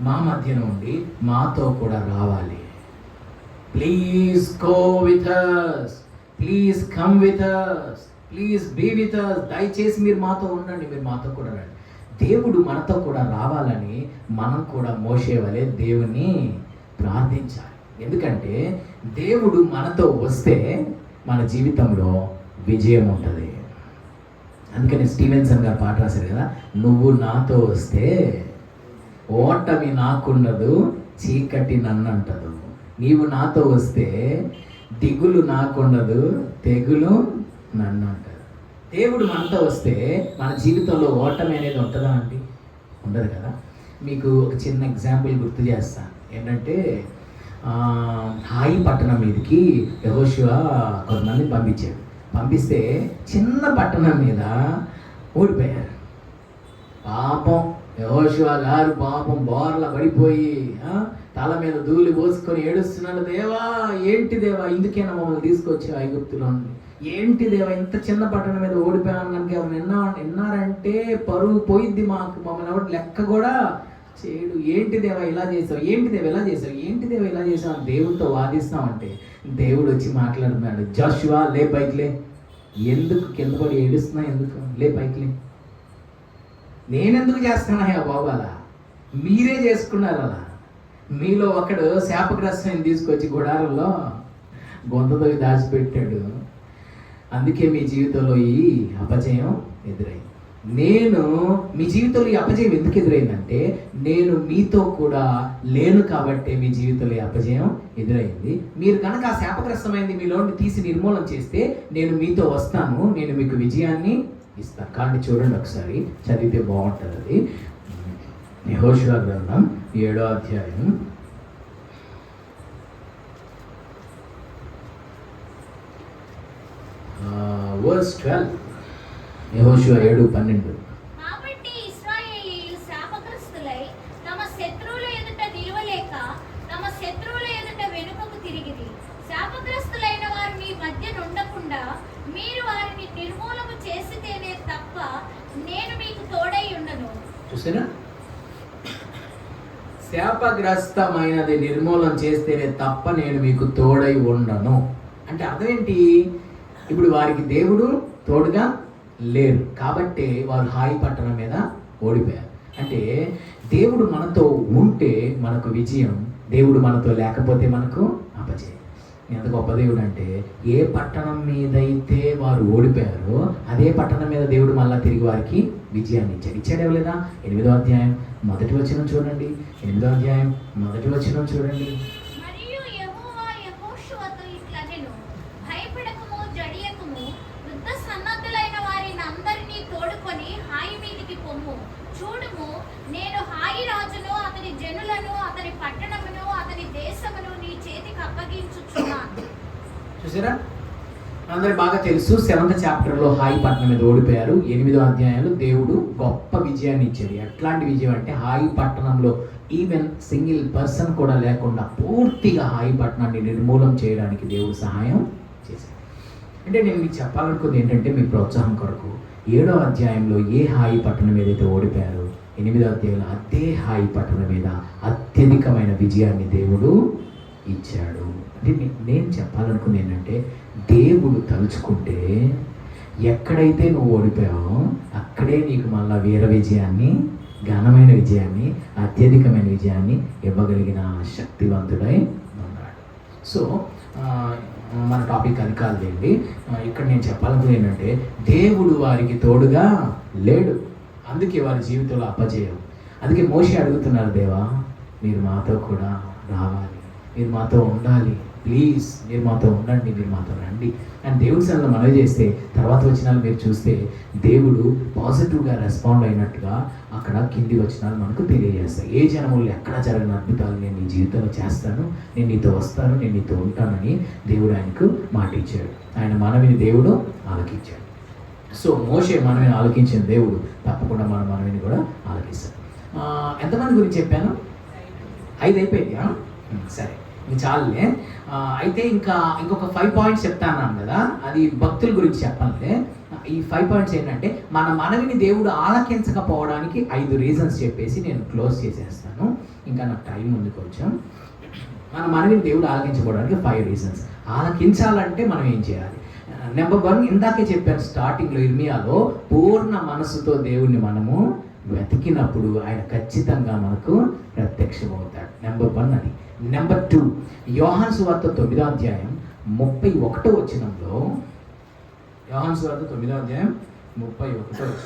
మా మధ్యన ఉండి మాతో కూడా రావాలి. Please go with us, please come with us, please be with us. దయచేసి మీరు మాతో ఉండండి, మీరు మాతో కూడా రండి. దేవుడు మనతో కూడా రావాలని మనం కూడా మోషే వలె దేవుని ప్రార్థించాలి. ఎందుకంటే దేవుడు మనతో వస్తే మన జీవితంలో విజయం ఉంటుంది. అందుకని స్టీవెన్సన్ గారు పాట రాశారు కదా, నువ్వు నాతో వస్తే ఓటమి నాకుండదు, చీకటి నన్ను అంటదు. నీవు నాతో వస్తే దిగులు నాకుండదు, తెగులు నన్ను అంటదు. దేవుడు మనతో వస్తే మన జీవితంలో ఓటమి అనేది ఉంటుందా అండి? ఉండదు కదా. మీకు ఒక చిన్న ఎగ్జాంపుల్ గుర్తు చేస్తాను. ఏంటంటే హాయి పట్టణం మీదకి యెహోషువ కొంతమంది పంపిస్తే చిన్న పట్టణం మీద ఓడిపోయారు. పాపం యెహోషువ గారు పాపం బోర్ల పడిపోయి తల మీద ధూళి పోసుకొని ఏడుస్తున్నాడు. దేవా, ఏంటి దేవా, ఇందుకేనా మమ్మల్ని తీసుకొచ్చి ఐగుప్తులో ఉంది? ఏంటి దేవా, ఇంత చిన్న పట్టణం మీద ఓడిపోయాను కనుక ఎవరు విన్నారంటే పరువు పోయిద్ది మాకు, మమ్మల్ని ఎవరు లెక్క కూడా చేయడు. ఏంటి దేవా ఇలా చేసావు, ఏంటి దేవ ఇలా చేసావు, ఏంటి దేవ ఇలా చేసావు అని దేవుడితో వాదిస్తామంటే దేవుడు వచ్చి మాట్లాడుతున్నాడు. జోషువా, లే పైకిలే. ఎందుకు కింద పడి ఏడుస్తున్నా? ఎందుకు? లే పైకిలే. నేనెందుకు చేస్తున్నాయా బాబు అలా? మీరే చేసుకున్నారు అలా. మీలో ఒకడు శాపగ్రస్తాన్ని తీసుకొచ్చి గుడారంలో గొంతతో దాచిపెట్టాడు. అందుకే మీ జీవితంలో ఈ అపజయం ఎదురైంది. మీ జీవితంలో ఈ అపజయం ఎందుకు ఎదురైందంటే నేను మీతో కూడా లేను కాబట్టి మీ జీవితంలో ఈ అపజయం ఎదురైంది. మీరు కనుక ఆ శాపగ్రస్తమైంది మీలోని తీసి నిర్మూలన చేస్తే నేను మీతో వస్తాను, నేను మీకు విజయాన్ని ఇస్తాను. కాబట్టి చూడండి ఒకసారి, చదివితే బాగుంటుంది. అది యెహోషువ గ్రంథం 7వ అధ్యాయం verse 12. యెహోషువ 7:12. కాబట్టి ఇశ్రాయేలీయులు శాపగ్రస్తులై తమ శత్రువుల ఎదుట నిలవలేక తమ శత్రువుల ఎదుట వెనుకకు తిరిగిరి. శాపగ్రస్తులైన వారు మీ మధ్య ఉండకుండా మీరు వారిని నిర్మూలన చేసితేనే తప్ప నేను మీకు తోడై ఉండను. చూసారా? శాపగ్రస్తమైనది నిర్మూలన చేస్తేనే తప్ప నేను మీకు తోడై ఉండను. అంటే అర్థం ఏంటి? ఇప్పుడు వారికి దేవుడు తోడుగా లేరు కాబట్టి వారు హాయి పట్టణం మీద ఓడిపోయారు. అంటే దేవుడు మనతో ఉంటే మనకు విజయం, దేవుడు మనతో లేకపోతే మనకు అపజయం. ఎంత గొప్ప దేవుడు అంటే, ఏ పట్టణం మీదైతే వారు ఓడిపోయారో అదే పట్టణం మీద దేవుడు మళ్ళీ తిరిగి వారికి విజయాన్ని ఇచ్చాడు. లేదా 8వ అధ్యాయం 1వ వచనం చూడండి. 8వ అధ్యాయం 1వ వచనం చూడండి. మరియు యెహోవా యెహోషువతో ఇట్లనెను, భయపడకుము, జడియకుము, యుద్ధ సన్నద్ధులైన వారిని అందరినీ తోడుకొని హాయి మీదికి పొమ్ము. చూడుము, నేను హాయి రాజును, అతని జనులను, అతని పట్టణమును, అతని దేశమును నీ చేతికి అప్పగించుచున్నాను. చూసారా? అందరికి బాగా తెలుసు 7th చాప్టర్లో హాయి పట్టణం మీద ఓడిపోయారు. 8వ అధ్యాయంలో దేవుడు గొప్ప విజయాన్ని ఇచ్చాడు. ఎట్లాంటి విజయం అంటే, హాయి పట్టణంలో ఈవెన్ సింగిల్ పర్సన్ కూడా లేకుండా పూర్తిగా హాయి పట్టణాన్ని నిర్మూలం చేయడానికి దేవుడు సహాయం చేశాడు. అంటే నేను మీకు చెప్పాలనుకుంది ఏంటంటే, మీ ప్రోత్సాహం కొరకు 7వ అధ్యాయంలో ఏ హాయి పట్టణం ఏదైతే ఓడిపోయారో 8వ అధ్యాయంలో అదే హాయి పట్టణం మీద అత్యధికమైన విజయాన్ని దేవుడు ఇచ్చాడు. అంటే నేను చెప్పాలనుకుంది ఏంటంటే, దేవుడు తలుచుకుంటే ఎక్కడైతే నువ్వు ఓడిపోయావో అక్కడే నీకు మళ్ళా వీర విజయాన్ని, ఘనమైన విజయాన్ని, అత్యధికమైన విజయాన్ని ఇవ్వగలిగిన శక్తివంతుడై ఉన్నాడు. సో మన టాపిక్ అది కాదులేండి. ఇక్కడ నేను చెప్పాలనుకుంది ఏంటంటే, దేవుడు వారికి తోడుగా లేడు, అందుకే వారి జీవితంలో అపజయం. అందుకే మోషే అడుగుతున్నారు, దేవా మీరు మాతో కూడా రావాలి, మీరు మాతో ఉండాలి, ప్లీజ్ మీరు మాతో ఉండండి, మీరు మాతో రండి అని దేవుడి సన్నిధిలో మనవి చేస్తే, తర్వాత వచనాలు మీరు చూస్తే దేవుడు పాజిటివ్గా రెస్పాండ్ అయినట్టుగా అక్కడ కింది వచనాలు మనకు తెలియజేస్తాయి. ఏ జనములు ఎక్కడ జరిగిన అద్భుతాలు నేను నీ జీవితంలో చేస్తాను, నేను నీతో వస్తాను, నేను నీతో ఉంటానని దేవుడు ఆయనకు మాట ఇచ్చాడు. ఆయన మనవిని దేవుడు ఆలకించాడు. సో మోషే మనవిని ఆలకించిన దేవుడు తప్పకుండా మన మనవిని కూడా ఆలకిస్తాడు. ఎంతమంది గురించి చెప్పాను? 5 అయిపోయిందా? సరే, ఇది చాలులే. అయితే ఇంకొక 5 పాయింట్స్ చెప్తాను కదా, అది భక్తుల గురించి చెప్పాలంటే ఈ 5 పాయింట్స్ ఏంటంటే, మన మనవిని దేవుడు ఆలకించకపోవడానికి 5 రీజన్స్ చెప్పేసి నేను క్లోజ్ చేసేస్తాను. ఇంకా నాకు టైం ఉంది కొంచెం. మన మనవిని దేవుడు ఆలకించకపోవడానికి 5 రీజన్స్. ఆలకించాలంటే మనం ఏం చేయాలి? నెంబర్ 1, ఇందాకే చెప్పాను స్టార్టింగ్లో, ఇర్మియాలో, పూర్ణ మనసుతో దేవుణ్ణి మనము వెతికినప్పుడు ఆయన ఖచ్చితంగా మనకు ప్రత్యక్షమవుతాడు. నెంబర్ 1 అది. నెంబర్ 2, యోహాను సువార్త 9వ అధ్యాయం 31వ వచనంలో, యోహాను సువార్త 9వ అధ్యాయం 31వ వచనం.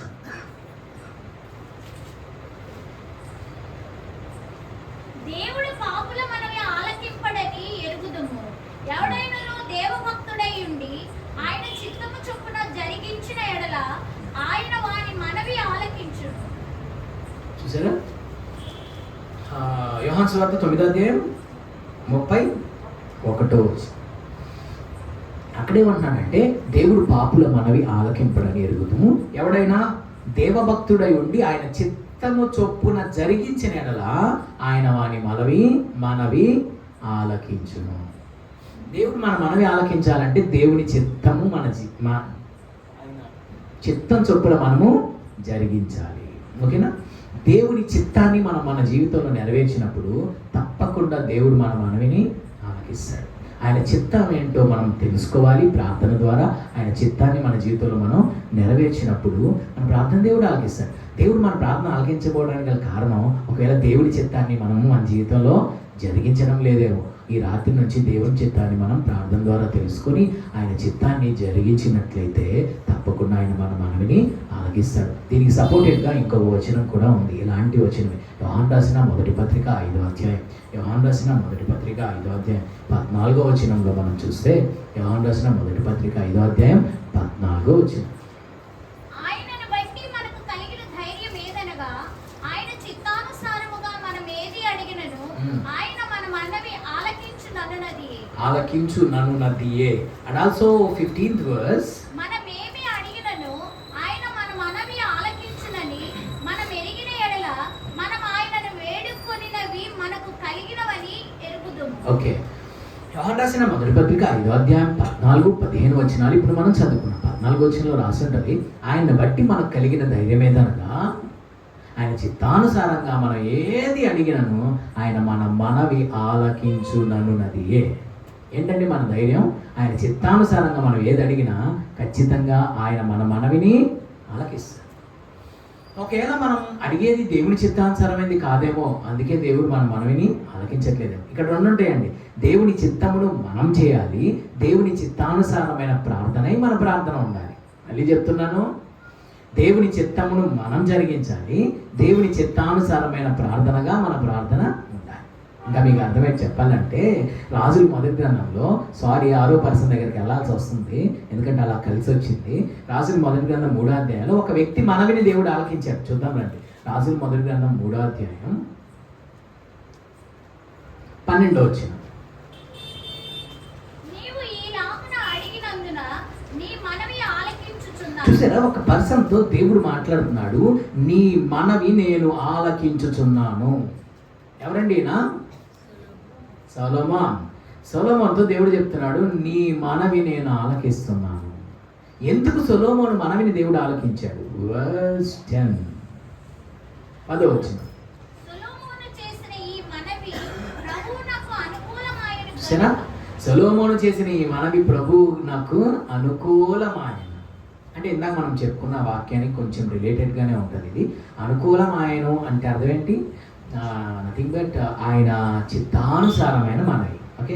దేవుడు పాపుల మనవి ఆలకింపడని ఎరుగుదుము. ఎవడైనను దేవభక్తుడై ఉండి ఆయన చిత్తము చొప్పున జరిగించిన ఎడల ఆయన వాని మనవి ఆలకించును. చూసారా? యోహాను సువార్త 9వ అధ్యాయం 31వ వచనం. అక్కడేమంటున్నాడంటే, దేవుడు పాపుల మనవి ఆలకింపడని ఎరుగుదుము. ఎవడైనా దేవభక్తుడై ఉండి ఆయన చిత్తము చొప్పున జరిగించిన ఎడల ఆయన వాని మనవి ఆలకించును. దేవుడు మన మనవి ఆలకించాలంటే దేవుని చిత్తము మన చిత్తం చొప్పున మనము జరిగించాలి. ఓకేనా? దేవుని చిత్తాన్ని మనం మన జీవితంలో నెరవేర్చినప్పుడు తప్పకుండా దేవుడు మన మనవిని ఆలకిస్తాడు. ఆయన చిత్తం ఏంటో మనం తెలుసుకోవాలి ప్రార్థన ద్వారా. ఆయన చిత్తాన్ని మన జీవితంలో మనం నెరవేర్చినప్పుడు మన ప్రార్థన దేవుడు ఆలకిస్తాడు. దేవుడు మన ప్రార్థన ఆలకించబోవడానికి గల కారణం, ఒకవేళ దేవుడి చిత్తాన్ని మనము మన జీవితంలో జరిగించడం లేదేమో. ఈ రాత్రి నుంచి దేవుని చిత్తాన్ని మనం ప్రార్థన ద్వారా తెలుసుకొని ఆయన చిత్తాన్ని జరిగించినట్లయితే తప్పకుండా ఆయన మన మనవిని ఆలకిస్తాడు. దీనికి సపోర్టెడ్గా ఇంకొక వచనం కూడా ఉంది. ఇలాంటి వచనమే యోహాను రాసిన మొదటి పత్రిక 5వ అధ్యాయం. యోహాను రాసిన మొదటి పత్రిక 5వ అధ్యాయం 14వ వచనంలో మనం చూస్తే, యోహాను రాసిన మొదటి పత్రిక 5వ అధ్యాయం 14వ వచనం. ఆయనను బట్టి మనకు కలిగిన ధైర్యం ఏదనగా, ఆయన చిత్తానుసారముగా మనం ఏది అడిగినను ఆయన మన మనవి ఆలకించుననున్నదియే. అండ్ ఆల్సో 15th verse, మనమేమి అడిగినను ఆయన మన మనవి ఆలకించునని మనం ఎరిగిన ఎడల మనం ఆయనను వేడుకొనినవి మనకు కలిగినవని ఎరుగుదుము. ఓకే, యోహాను రాసిన మొదటి పత్రిక 5వ అధ్యాయం 14, 15 వచనాలు ఇప్పుడు మనం చదువుకున్నాం. 14వ వచనంలో రాసి ఉంటుంది, ఆయన్ని బట్టి మనకు కలిగిన ధైర్యం ఏదనగా ఆయన చిత్తానుసారంగా మనం ఏది అడిగినను ఆయన మన మనవి ఆలకించుననున్నదియే. ఏంటంటే మన ధైర్యం, ఆయన చిత్తానుసారంగా మనం ఏది అడిగినా ఖచ్చితంగా ఆయన మన మనవిని ఆలకిస్తాడు. ఒకవేళ మనం అడిగేది దేవుని చిత్తానుసారమైనది కాదేమో, అందుకే దేవుడు మన మనవిని ఆలకించట్లేదేమో. ఇక్కడ రెండు ఉంటాయండి. దేవుని చిత్తమును మనం చేయాలి, దేవుని చిత్తానుసారమైన ప్రార్థన మన ప్రార్థన ఉండాలి. మళ్ళీ చెప్తున్నాను, దేవుని చిత్తమును మనం జరిగించాలి, దేవుని చిత్తానుసారమైన ప్రార్థనగా మన ప్రార్థన ఉండాలి. ఇంకా మీకు అర్థమైతే చెప్పాలంటే రాజుల మొదటి గ్రంథంలో 6వ పర్సన్ దగ్గరికి వెళ్ళాల్సి వస్తుంది, ఎందుకంటే అలా కలిసి వచ్చింది. రాజుల మొదటి గ్రంథం 3వ అధ్యాయంలో ఒక వ్యక్తి మనవిని దేవుడు ఆలకించాడు. చూద్దాం రండి. రాజుల మొదటి గ్రంథం 3వ అధ్యాయం 12వ వచనం. చూసారా, ఒక పర్సన్తో దేవుడు మాట్లాడుతున్నాడు, నీ మనవి నేను ఆలకించుచున్నాను. ఎవరండి ఈయన? సొలొమోనుతో దేవుడు చెప్తున్నాడు, నీ మనవి నేను ఆలకిస్తున్నాను. ఎందుకు సొలొమోను మనవిని దేవుడు ఆలకించాడు? వర్స్ 10 10వ వచనం. సొలొమోను చేసిన ఈ మనవి ప్రభువు నాకు అనుకూలమాయన. అంటే ఇందాక మనం చెప్పుకున్న వాక్యానికి కొంచెం రిలేటెడ్గానే ఉంటుంది ఇది. అనుకూలమాయను అంటే అర్థం ఏంటి? నథింగ్ బట్ ఆయన చిత్తానుసారమైన మనవి. ఓకే,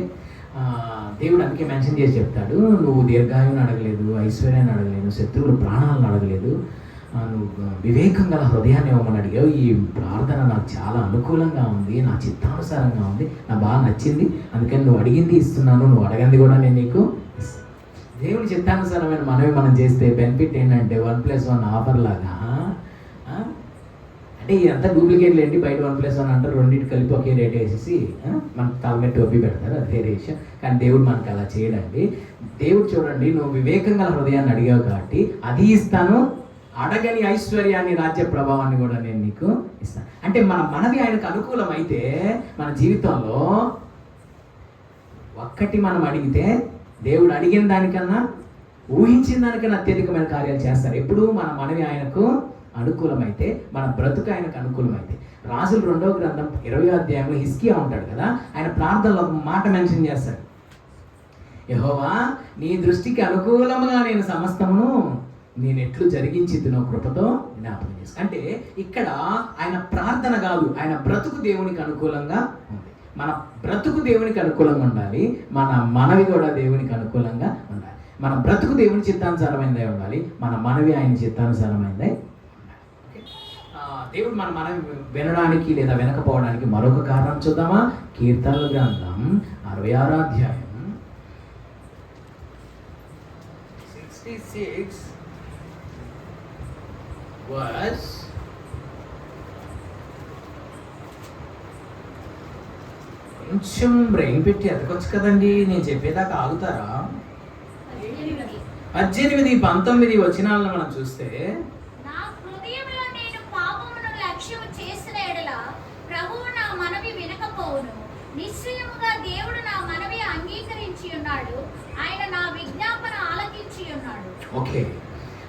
దేవుడు అందుకే మెన్షన్ చేసి చెప్తాడు, నువ్వు దీర్ఘాయువుని అడగలేదు, ఐశ్వర్యాన్ని అడగలేదు, శత్రువుల ప్రాణాలను అడగలేదు, నువ్వు వివేకం గల హృదయాన్ని ఇవ్వమని అడిగావు. ఈ ప్రార్థన నాకు చాలా అనుకూలంగా ఉంది, నా చిత్తానుసారంగా ఉంది, నాకు బాగా నచ్చింది, అందుకని నువ్వు అడిగింది ఇస్తున్నాను, నువ్వు అడగంది కూడా నేను నీకు ఇస్తాను. దేవుని చిత్తానుసారమైన మనవి మనం చేస్తే బెనిఫిట్ ఏంటంటే 1+1 ఆఫర్ లాగా. అంటే ఇదంతా డూప్లికేట్లు ఏంటి, బయట 1+1 అంటారు, రెండింటి కలిపి ఒకే రేట్ వేసేసి మనకు తలగట్టి ఒప్పి పెడతారు, అది వేరే విషయం. కానీ దేవుడు మనకు అలా చేయడండి. దేవుడు చూడండి, నువ్వు వివేకంగా హృదయాన్ని అడిగావు కాబట్టి అది ఇస్తాను, అడగని ఐశ్వర్యాన్ని, రాజ్య ప్రభావాన్ని కూడా నేను నీకు ఇస్తాను. అంటే మన మనవి ఆయనకు అనుకూలమైతే మన జీవితంలో ఒక్కటి మనం అడిగితే దేవుడు అడిగిన దానికన్నా ఊహించిన దానికన్నా అత్యధికమైన కార్యాలు చేస్తారు. ఎప్పుడు మన మనవి ఆయనకు అనుకూలమైతే, మన బ్రతుకు ఆయనకు అనుకూలమైతే. రాజుల 2వ గ్రంథం 20వ అధ్యాయంలో హిజ్కియా ఉంటాడు కదా, ఆయన ప్రార్థనలో ఒక మాట మెన్షన్ చేస్తాడు, యెహోవా నీ దృష్టికి అనుకూలంగా నేను సమస్తమును నేను ఎట్లు జరిగించిద్దునో కృపతో జ్ఞాపకం చేస్తాను. అంటే ఇక్కడ ఆయన ప్రార్థన కాదు, ఆయన బ్రతుకు దేవునికి అనుకూలంగా ఉంది. మన బ్రతుకు దేవునికి అనుకూలంగా ఉండాలి, మన మనవి కూడా దేవునికి అనుకూలంగా ఉండాలి. మన బ్రతుకు దేవుని చిత్తానుసారమైనదై ఉండాలి, మన మనవి ఆయన చిత్తానుసారమైనదై ఉండాలి. దేవుడు మన మనవి వినడానికి లేదా వినకపోవడానికి మరొక కారణం చూద్దామా? కీర్తనల గ్రంథం 66వ అధ్యాయం 66 వర్స్ కొంచెం బ్రెయిన్ పెట్టి ఎదకొచ్చు కదండి, నేను చెప్పేదాకా ఆగుతారా? 18, 19 వచనాలను మనం చూస్తే, నా హృదయంలో నేను పాపమును లక్ష్యము చేసిన ఎడల ప్రభువు నా మనవి వినకపోవును. నిశ్చయముగా దేవుడు నా మనవి అంగీకరించి ఉన్నాడు, ఆయన నా విజ్ఞాపన ఆలకించి ఉన్నాడు. ఓకే,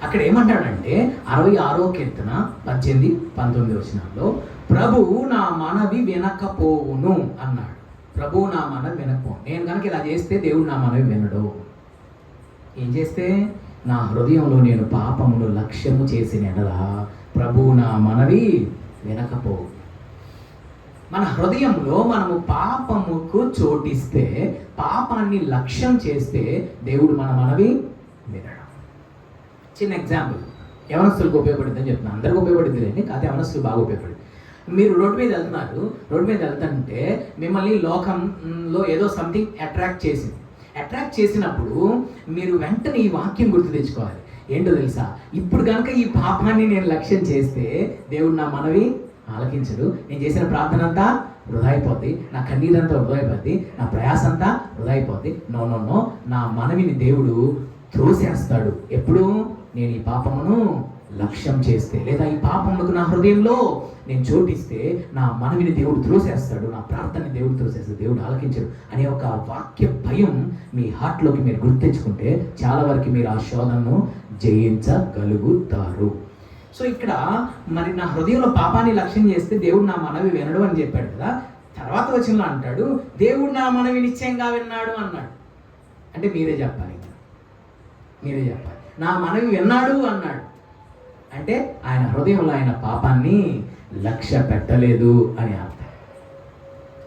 అక్కడ ఏమంటాడంటే 66వ కీర్తన 18, 19 వచనాల్లో ప్రభువు నా మనవి వినకపోవును అన్నాడు. ప్రభువు నా మనవి వినకపోను. నేను కనుక ఇలా చేస్తే దేవుడు నా మనవి వినడు. ఏం చేస్తే? నా హృదయంలో నేను పాపమును లక్ష్యము చేసిన ఎడల ప్రభువు నా మనవి వినకపోవు. మన హృదయంలో మనము పాపముకు చోటిస్తే, పాపాన్ని లక్ష్యం చేస్తే దేవుడు మన మనవి వినడం. చిన్న ఎగ్జాంపుల్, యవనస్తులకు ఉపయోగపడుతుందని చెప్తున్నాను, అందరికీ ఉపయోగపడుతుంది అండి, కాకపోతే యవనస్తులు బాగా ఉపయోగపడుతుంది. మీరు రోడ్డు మీద వెళ్తున్నారు, రోడ్డు మీద వెళ్తుంటే మిమ్మల్ని లోకంలో ఏదో సంథింగ్ అట్రాక్ట్ చేసినప్పుడు మీరు వెంటనే ఈ వాక్యం గుర్తు తెచ్చుకోవాలి. ఏంటో తెలుసా? ఇప్పుడు కనుక ఈ పాపాన్ని నేను లక్ష్యం చేస్తే దేవుడు నా మనవి ఆలకించడు, నేను చేసిన ప్రార్థన అంతా వృధా అయిపోద్ది, నా కన్నీరంతా వృధా అయిపోద్ది, నా ప్రయాస అంతా వృధా అయిపోద్ది. నో, నా మనవిని దేవుడు త్రోసేస్తాడు. ఎప్పుడు? నేను ఈ పాపమును లక్ష్యం చేస్తే, లేదా ఈ పాపములకు నా హృదయంలో నేను చోటిస్తే నా మనవిని దేవుడు త్రోసేస్తాడు, నా ప్రార్థనని దేవుడు త్రోసేస్తాడు, దేవుడు ఆలకించడు అనే ఒక వాక్య భయం మీ హార్ట్లోకి మీరు గుర్తించుకుంటే చాలా వరకు మీరు ఆ శోధనను జయించగలుగుతారు. సో ఇక్కడ మరి నా హృదయంలో పాపాన్ని లక్ష్యం చేస్తే దేవుడు నా మనవి వినడు అని చెప్పాడు కదా. తర్వాత వచనంలో అంటాడు దేవుడు నా మనవి నిశ్చయంగా విన్నాడు అన్నాడు. అంటే మీరే చెప్పాలి, మీరే చెప్పాలి. నా మనవి విన్నాడు అన్నాడు అంటే ఆయన హృదయంలో ఆయన పాపాన్ని లక్ష్య పెట్టలేదు అని అర్థం.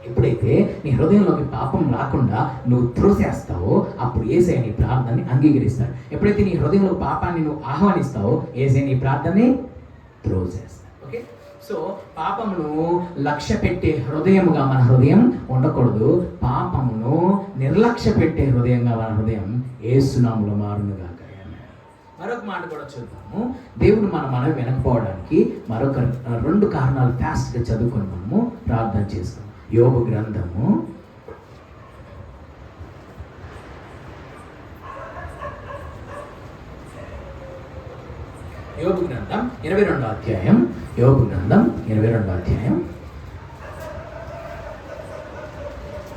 ఎప్పుడైతే నీ హృదయంలోకి పాపం రాకుండా నువ్వు త్రోసేస్తావో అప్పుడు యేసయ్య నీ ప్రార్థనని అంగీకరిస్తాడు. ఎప్పుడైతే నీ హృదయంలో పాపాన్ని నువ్వు ఆహ్వానిస్తావో యేసయ్య నీ ప్రార్థనని త్రోసేస్తాడు. ఓకే, సో పాపమును లక్ష్య పెట్టే హృదయముగా మన హృదయం ఉండకూడదు. పాపమును నిర్లక్ష్య పెట్టే హృదయంగా మన హృదయం యేసు నామములో మారునుగాక. మరొక మాట కూడా చూద్దాము. దేవుడు మన మనవి వినకపోవడానికి మరొక 2 కారణాలు ఫాస్ట్గా చదువుకొని మనము ప్రార్థన చేస్తాము. యోబు గ్రంథము 22వ అధ్యాయం. యోబు గ్రంథం 22వ అధ్యాయం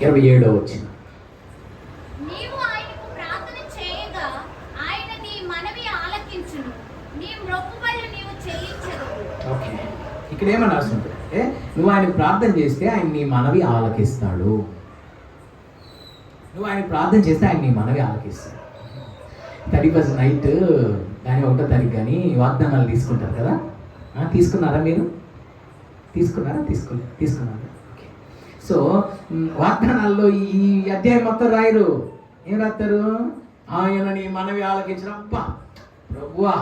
27వ వచనం. నీవు ఆయనకు ప్రార్థన చేయగా ఆయన నీ మనవి ఆలకించును, నీ మొక్కుబడులు నీవు చెల్లించదు. ఓకే, ఇక్కడ ఏమని రాస్తుంటే నువ్వు ఆయనకు ప్రార్థన చేస్తే ఆయన నీ మనవి ఆలకిస్తాడు. నువ్వు ఆయన ప్రార్థన చేస్తే ఆయన నీ మనవి ఆలకిస్తాడు. 31st నైట్ కానీ 1వ తారీఖు కానీ వాగ్దానాలు తీసుకుంటారు కదా. తీసుకున్నారా మీరు? తీసుకున్నారా? ఓకే, సో వాగ్దానాల్లో ఈ అధ్యాయం మొత్తం రాయరు. ఏం రాస్తారు? ఆయన నీ మనవి ఆలకించడం. అబ్బా ప్రభువా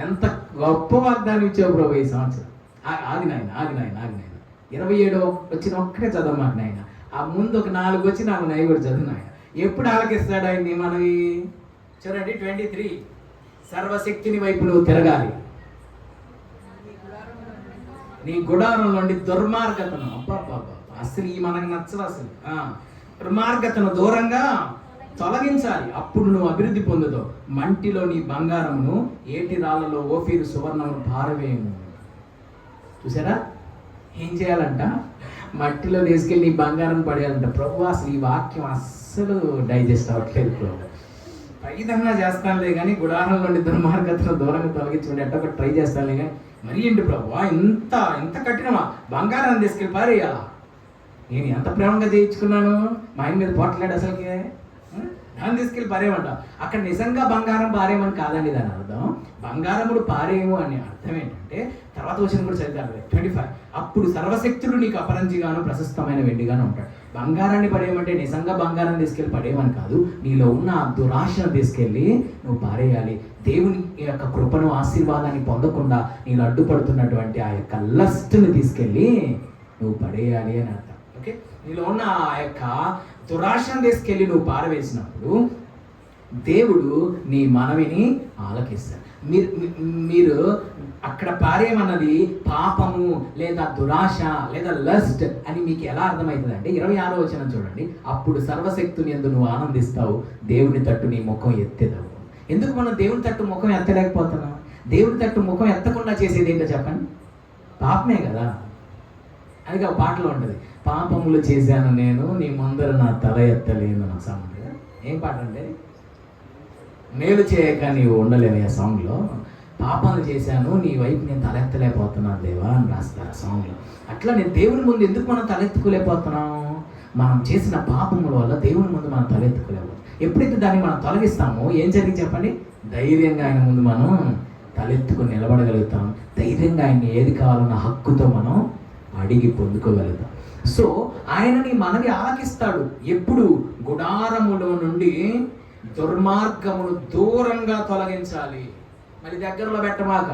ఎంత గొప్ప వాగ్దానం ఇచ్చావు ప్రభు ఈ సంవత్సరం. ఆగి నాయన 27వ వచ్చిన ఒక్కటే చదవ మాట నాయన. ఆ ముందు ఒక 4 వచ్చి 4 నై కూడా చదువు నాయన. ఎప్పుడు ఆలకిస్తాడు ఆయన్ని మనవి? చూడండి 23, సర్వశక్తిని వైపు నువ్వు తిరగాలి, నీ గుడారం నుండి దుర్మార్గతను. అబ్బా అసలు ఈ మనకు నచ్చదు. అసలు దుర్మార్గతను దూరంగా తొలగించాలి, అప్పుడు నువ్వు అభివృద్ధి పొందుతావు. మంటిలో నీ బంగారమును, ఏటి రాళ్ళలో ఓఫీరు సువర్ణమును పారవేయము. చూసారా ఏం చేయాలంట? మట్టిలో తీసుకెళ్ళి నీ బంగారం పడేయాలంట. ప్రభు అసలు ఈ వాక్యం అస్సలు డైజెస్ట్ అవ్వట్లేదు ప్రభు. ప్రయత్నంగా చేస్తానులే కానీ గుడారం నుండి దుర్మార్గతను దూరంగా తొలగించుకుంటే ఎట్ట ఒకటి ట్రై చేస్తానులే కానీ మరి ఏంటి ప్రభు ఇంత కఠినమా? బంగారాన్ని తీసుకెళ్ళి పారేయాలా? నేను ఎంత ప్రేమగా చేయించుకున్నాను, మా ఆయన మీద పోట్లేడు అసలుకి. దాన్ని తీసుకెళ్ళి పారేయమంట. అక్కడ నిజంగా బంగారం పారేయమని కాదండి దాని అర్థం. బంగారముడు పారేయము అని అర్థం ఏంటంటే తర్వాత వచ్చిన కూడా చదివారు 25, అప్పుడు సర్వశక్తుడు నీకు అపరంజిగాను ప్రశస్తమైన వెండిగాను ఉంటాడు. బంగారాన్ని పడేయమంటే నిజంగా బంగారం తీసుకెళ్ళి పడేయమని కాదు, నీలో ఉన్న ఆ దురాశను తీసుకెళ్ళి నువ్వు పారేయాలి. దేవుని యొక్క కృపను ఆశీర్వాదాన్ని పొందకుండా నీళ్ళు అడ్డుపడుతున్నటువంటి ఆ యొక్క లస్ట్ని తీసుకెళ్ళి నువ్వు పడేయాలి అని అర్థం. ఓకే, నీలో ఉన్న ఆ యొక్క దురాశను తీసుకెళ్ళి నువ్వు పారవేసినప్పుడు దేవుడు నీ మనవిని ఆలకిస్తాడు. మీరు అక్కడ పారేయమన్నది పాపము లేదా దురాశ లేదా లస్ట్ అని మీకు ఎలా అర్థమవుతుంది అంటే 26వ వచనం చూడండి. అప్పుడు సర్వశక్తుని యందు నువ్వు ఆనందిస్తావు, దేవుని తట్టు నీ ముఖం ఎత్తెదవు. ఎందుకు మనం దేవుని తట్టు ముఖం ఎత్తలేకపోతున్నాం? దేవుని తట్టు ముఖం ఎత్తకుండా చేసేది ఏంటో చెప్పండి? పాపమే కదా. అది ఒక పాటలో ఉంటుంది, పాపములు చేశాను నేను నీ ముందర నా తల ఎత్తలేను నా సాంగ్. ఏం పాట అంటే మేలు చేయక నీవు ఉండలేవు. ఆ సాంగ్లో పాపాలు చేశాను నీ వైపు నేను తలెత్తలేకపోతున్నాను దేవా అని రాస్తారు ఆ సాంగ్లో. అట్లా నేను దేవుని ముందు ఎందుకు మనం తలెత్తుకోలేకపోతున్నాం? మనం చేసిన పాపముల వల్ల దేవుని ముందు మనం తలెత్తుకోలేము. ఎప్పుడైతే దాన్ని మనం తొలగిస్తామో ఏం జరిగింది చెప్పండి? ధైర్యంగా ఆయన ముందు మనం తలెత్తుకుని నిలబడగలుగుతాం. ధైర్యంగా ఆయన్ని ఏది కావాలన్న హక్కుతో మనం అడిగి పొందుకోగలుగుతాం. సో ఆయనని మనవి ఆలకిస్తాడు. ఎప్పుడు? గుడారములో నుండి దుర్మార్గమును దూరంగా తొలగించాలి. మళ్ళీ దగ్గరలో పెట్టమాక.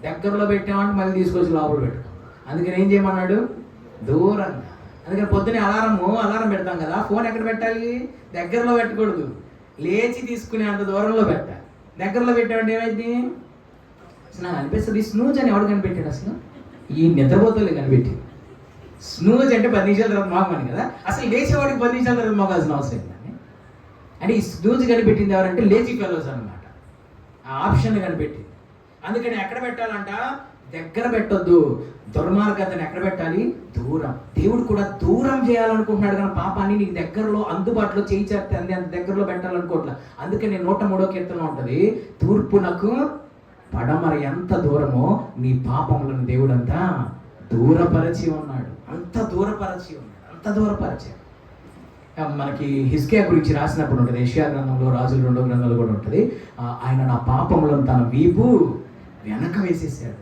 దగ్గరలో పెట్టామంటే మళ్ళీ తీసుకొచ్చి లోపల పెట్టుకో. అందుకని ఏం చేయమన్నాడు? దూరంగా. అందుకని పొద్దునే అలారం పెడతాం కదా, ఫోన్ ఎక్కడ పెట్టాలి? దగ్గరలో పెట్టకూడదు, లేచి తీసుకునే అంత దూరంలో పెట్టాలి. దగ్గరలో పెట్టామంటే ఏమైంది? అసలు నాకు అనిపిస్తుంది స్నూజ్ అని ఎవడు కనిపెట్టాడు? అసలు ఈ నిద్రపోతలే కనిపెట్టి. స్నూజ్ అంటే 10 నిమిషాల తర్వాత మోగమని కదా. అసలు లేచేవాడికి 10 నిమిషాల తర్వాత మోగాల్సిన అవసరం ఏంటండి? అంటే ఈ స్నూజ్ కనిపెట్టింది ఎవరంటే లేచి ఫెలోస్ అనమాట. ఆ ఆప్షన్ కనిపెట్టింది. అందుకని ఎక్కడ పెట్టాలంట? దగ్గర పెట్టొద్దు. దుర్మార్గతను ఎక్కడ పెట్టాలి? దూరం. దేవుడు కూడా దూరం చేయాలనుకుంటున్నాడు కానీ పాపాన్ని నీకు దగ్గరలో అందుబాటులో చేయించేస్తే అంత దగ్గరలో పెట్టాలనుకోవట్లేదు. అందుకని 103వ కీర్తనలో ఉంటుంది, తూర్పునకు పడమర ఎంత దూరమో నీ పాపములను దేవుడంతా దూరపరచి ఉన్నాడు. అంత దూరపరిచాడు. మనకి హిజ్కియా గురించి రాసినప్పుడు ఉంటుంది, యెషయా గ్రంథంలో, రాజుల 2వ గ్రంథంలో కూడా ఉంటుంది. ఆయన నా పాపములను తన వీపు వెనక వేసేసాడు.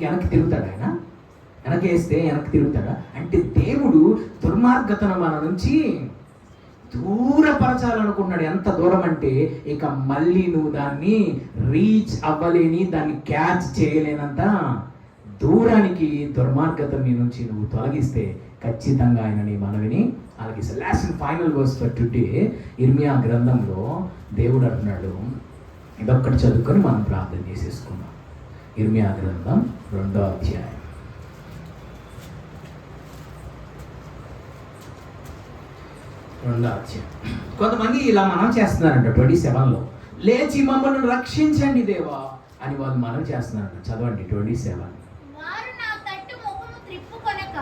వెనక్కి తిరుగుతాడు. ఆయన వెనక్కి వేస్తే వెనక్కి తిరుగుతాడా అంటే దేవుడు దుర్మార్గతను మన నుంచి దూరపరచాలనుకున్నాడు. ఎంత దూరం అంటే ఇక మళ్ళీ నువ్వు దాన్ని రీచ్ అవ్వలేని, దాన్ని క్యాచ్ చేయలేనంత దూరానికి దుర్మార్గత మీ నుంచి నువ్వు తొలగిస్తే ఖచ్చితంగా ఆయన నీ మనవిని ఆలకిస్తాడు. Last and final verse for today, ఇర్మియా గ్రంథంలో దేవుడు అంటున్నాడు, ఇదొక్కటి చదువుకొని మనం ప్రార్థన చేసేసుకున్నాం. ఇర్మియా గ్రంథం 2వ అధ్యాయం. కొంతమంది ఇలా మనం చేస్తున్నారంట 27లో, లేచి మమ్మల్ని రక్షించండి దేవా అని వాళ్ళు మనం చేస్తున్నారంట. చదవండి 27. వారు నా తట్టు ముఖము త్రిప్పుకొనక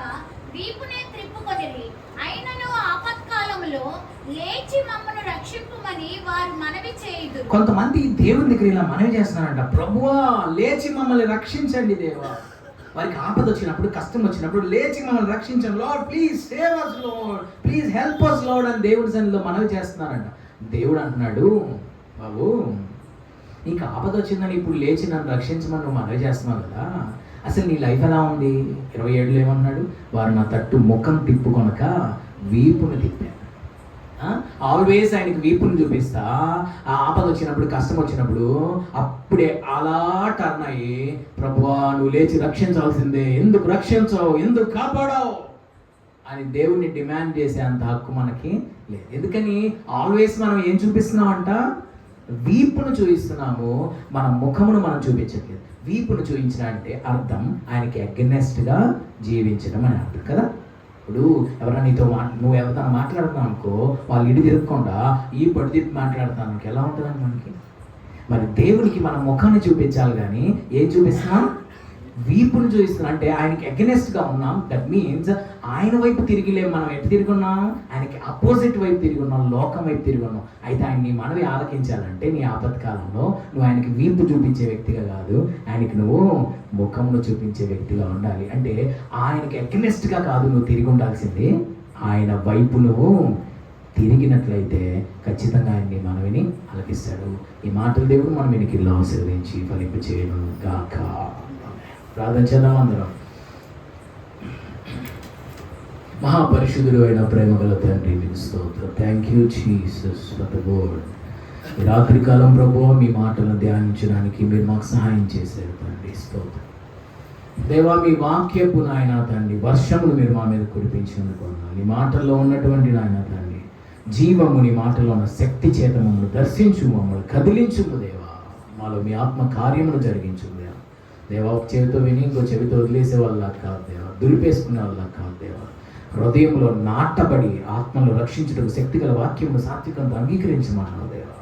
వీపునే త్రిప్పుకొనిరి, అయినను ఆపత్కాలములో లేచి మమ్మల్ని రక్షింపుమని వారు మనవి చేయుదురు. కొంతమంది దేవుని దగ్గర ఇలా మనవి చేస్తున్నారంట, ప్రభువా లేచి మమ్మల్ని రక్షించండి దేవా. వారికి ఆపద వచ్చినప్పుడు, కష్టం వచ్చినప్పుడు లేచి మమ్మల్ని రక్షించండి, lord please save us lord, please help us lord అని దేవుడి సన్నిధిలో మనవి చేస్తున్నారంట. దేవుడు అంటున్నాడు, బాబు నీకు ఆపద వచ్చిందని ఇప్పుడు లేచి నన్ను రక్షించమని నువ్వు మనవి చేస్తున్నావు కదా, అసలు నీ లైఫ్ ఎలా ఉంది? 27లో ఏమన్నాడు? వారు నా తట్టు ముఖం తిప్పుకొనక వీపును తిప్పాను. ఆల్వేస్ ఆయనకి వీపును చూపిస్తా, ఆ ఆపద వచ్చినప్పుడు, కష్టం వచ్చినప్పుడు అప్పుడే అలా టర్న్ అయ్యి, ప్రభువా నువ్వు లేచి రక్షించాల్సిందే, ఎందుకు రక్షించవు, ఎందుకు కాపాడావు అని దేవుణ్ణి డిమాండ్ చేసే అంత హక్కు మనకి లేదు. ఎందుకని ఆల్వేస్ మనం ఏం చూపిస్తున్నామంట? వీపును చూపిస్తున్నాము, మన ముఖమును మనం చూపించట్లేదు. వీపును చూపించడం అంటే అర్థం ఆయనకి అగెనెస్ట్గా జీవించడం అని అర్థం కదా. ఇప్పుడు ఎవరైనా నీతో నువ్వు ఎవరితో మాట్లాడుతున్నావు అనుకో, వాళ్ళు ఇటు తిరగకుండా ఈ పడి తిప్పి మాట్లాడుతాను ఎలా ఉంటుందని మనకి. మరి దేవునికి మన ముఖాన్ని చూపించాలి, కానీ ఏం చూపిస్తున్నాం? వీపును చూపిస్తున్నాం. అంటే ఆయనకి అగెనెస్ట్గా ఉన్నాం. దట్ మీన్స్ ఆయన వైపు తిరిగిలేము. మనం ఎటు తిరిగి ఉన్నాం? ఆయనకి అపోజిట్ వైపు తిరిగి ఉన్నాం, లోకం వైపు తిరిగి ఉన్నాం. అయితే ఆయన నీ మనవి ఆలకించాలంటే నీ ఆపత్కాలంలో నువ్వు ఆయనకి వీపు చూపించే వ్యక్తిగా కాదు, ఆయనకి నువ్వు ముఖమును చూపించే వ్యక్తిగా ఉండాలి. అంటే ఆయనకి అగెనెస్ట్గా కాదు నువ్వు తిరిగి ఉండాల్సింది, ఆయన వైపు నువ్వు తిరిగినట్లయితే ఖచ్చితంగా ఆయన నీ మనవిని ఆలకిస్తాడు. ఈ మాటలు దేవుడు మనం వెనక్కి ఆశీర్వదించి ఫలింప చేయను గాక. ప్రార్థన చేద్దాం అందరం. మహాపరిశుద్ధుడు అయిన ప్రేమగల తండ్రి మీకు స్తోత్రం. Thank you Jesus for the word. ఈ రాత్రి కాలం ప్రభువా మీ మాటలను ధ్యానించడానికి మీరు మాకు సహాయం చేశారు తండ్రి. స్తోత్రం దేవా, మీ వాక్యపు నాయన తండ్రి వర్షమును మీరు మా మీద కురిపించినందుకు ఈ మాటల్లో ఉన్నటువంటి నాయన తండ్రి జీవము, నీ మాటలో ఉన్న శక్తి చేత మమ్మల్ని దర్శించు, మమ్మల్ని కదిలించుము దేవా. మాలో మీ ఆత్మ కార్యమును జరిగించు దేవా. ఒక చెవితో విని ఇంకో చెవితో వదిలేసే వాళ్ళ కాదు దేవా, దులిపేసుకునే వాళ్ళ కాదు దేవా. హృదయంలో నాటబడి ఆత్మను రక్షించడం శక్తి గల వాక్యమును సాత్వికంతో అంగీకరించమన్నావు దేవా.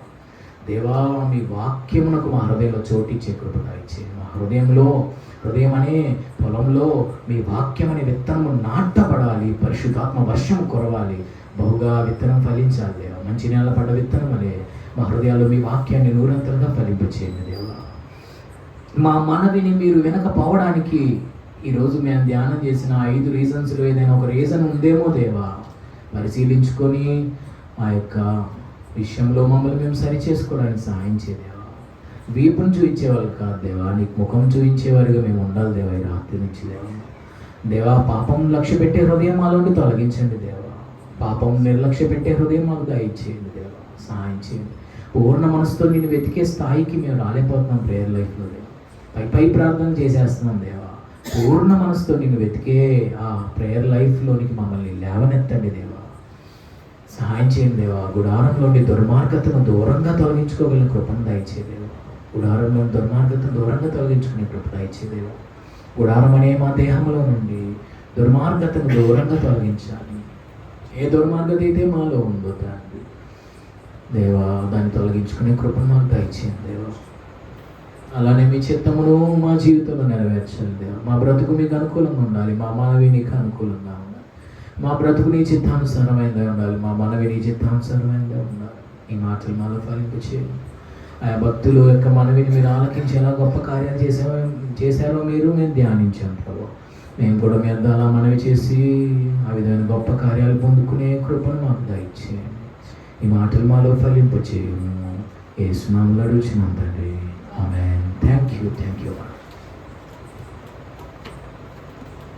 దేవా మీ వాక్యమునకు మా హృదయంలో చోటిచ్చే కృప ఇచ్చే. మా హృదయం అనే పొలంలో మీ వాక్యం అనే విత్తనము నాటబడాలి, పరిశుద్ధాత్మ వర్షం కురవాలి, బహుగా విత్తనం ఫలించాలి దేవా. మంచి నేల పడ్డ విత్తనం అనే మా హృదయాల్లో మీ వాక్యాన్ని నూరంతరంగా ఫలింపచేయండి దేవా. మా మనవిని మీరు వినకపోవడానికి ఈరోజు మేము ధ్యానం చేసిన 5 రీజన్స్లో ఏదైనా ఒక రీజన్ ఉందేమో దేవా, పరిశీలించుకొని ఆ యొక్క విషయంలో మమ్మల్ని మేము సరి చేసుకోవడానికి సహాయం చేయదేవా. వీపును చూపించేవాళ్ళు కాదు దేవా, నీకు ముఖం చూపించేవారుగా మేము ఉండాలి దేవా. ఈ రాత్రి నుంచి దేవా పాపం లక్ష్య పెట్టే హృదయం మాలోండి తొలగించండి దేవా. పాపం నిర్లక్ష్య పెట్టే హృదయం మాకు దయచేయండి దేవా, సహాయం చేయండి. పూర్ణ మనసుతో నేను వెతికే స్థాయికి మేము రాలేకపోతున్నాం ప్రేయర్ లైఫ్లో దేవా. పై ప్రార్థన చేసేస్తున్నాం దేవా. పూర్ణ మనసుతో నేను వెతికే ఆ ప్రేయర్ లైఫ్లోనికి మమ్మల్ని లేవనెత్తండి దేవా, సహాయం చేయండి దేవా. గుడారంలోని దుర్మార్గతను దూరంగా తొలగించుకోగలిగిన కృపను దయచేదేవా. గుడారంలోని దుర్మార్గతను దూరంగా తొలగించుకునే కృప దయచేదేవా. గుడారం అనే మా దేహంలో నుండి దుర్మార్గతను దూరంగా తొలగించాలి. ఏ దుర్మార్గత అయితే మాలో ఉందో తండ్రి దేవా, దాన్ని తొలగించుకునే కృపను మాకు దయచేయండి దేవా. అలానే మీ చిత్తమును మా జీవితంలో నెరవేర్చాలి దేవా. మా బ్రతుకు మీకు అనుకూలంగా ఉండాలి, మా మనవి నీకు అనుకూలంగా ఉండాలి. మా బ్రతుకు నీ చిత్తానుసారమైనదే ఉండాలి, మా మనవి నీ చిత్తానుసారమైనదే ఉండాలి. ఈ మాటలు మాలో ఫలింపచేయండి. ఆ భక్తులు యొక్క మనవిని మీరు ఆలకించి ఎలా గొప్ప కార్యాలు చేశారో మేము ధ్యానించాం ప్రభు. మేము కూడా మీ వద్ద అలా మనవి చేసి ఆ విధమైన గొప్ప కార్యాలు పొందుకునే కృపను మాకు దయచేయండి. ఈ మాటలు మాలో ఫలింపచేయము. యేసు నామములో అడుగుచున్నాం తండ్రి. ఆమేన్. Thank you.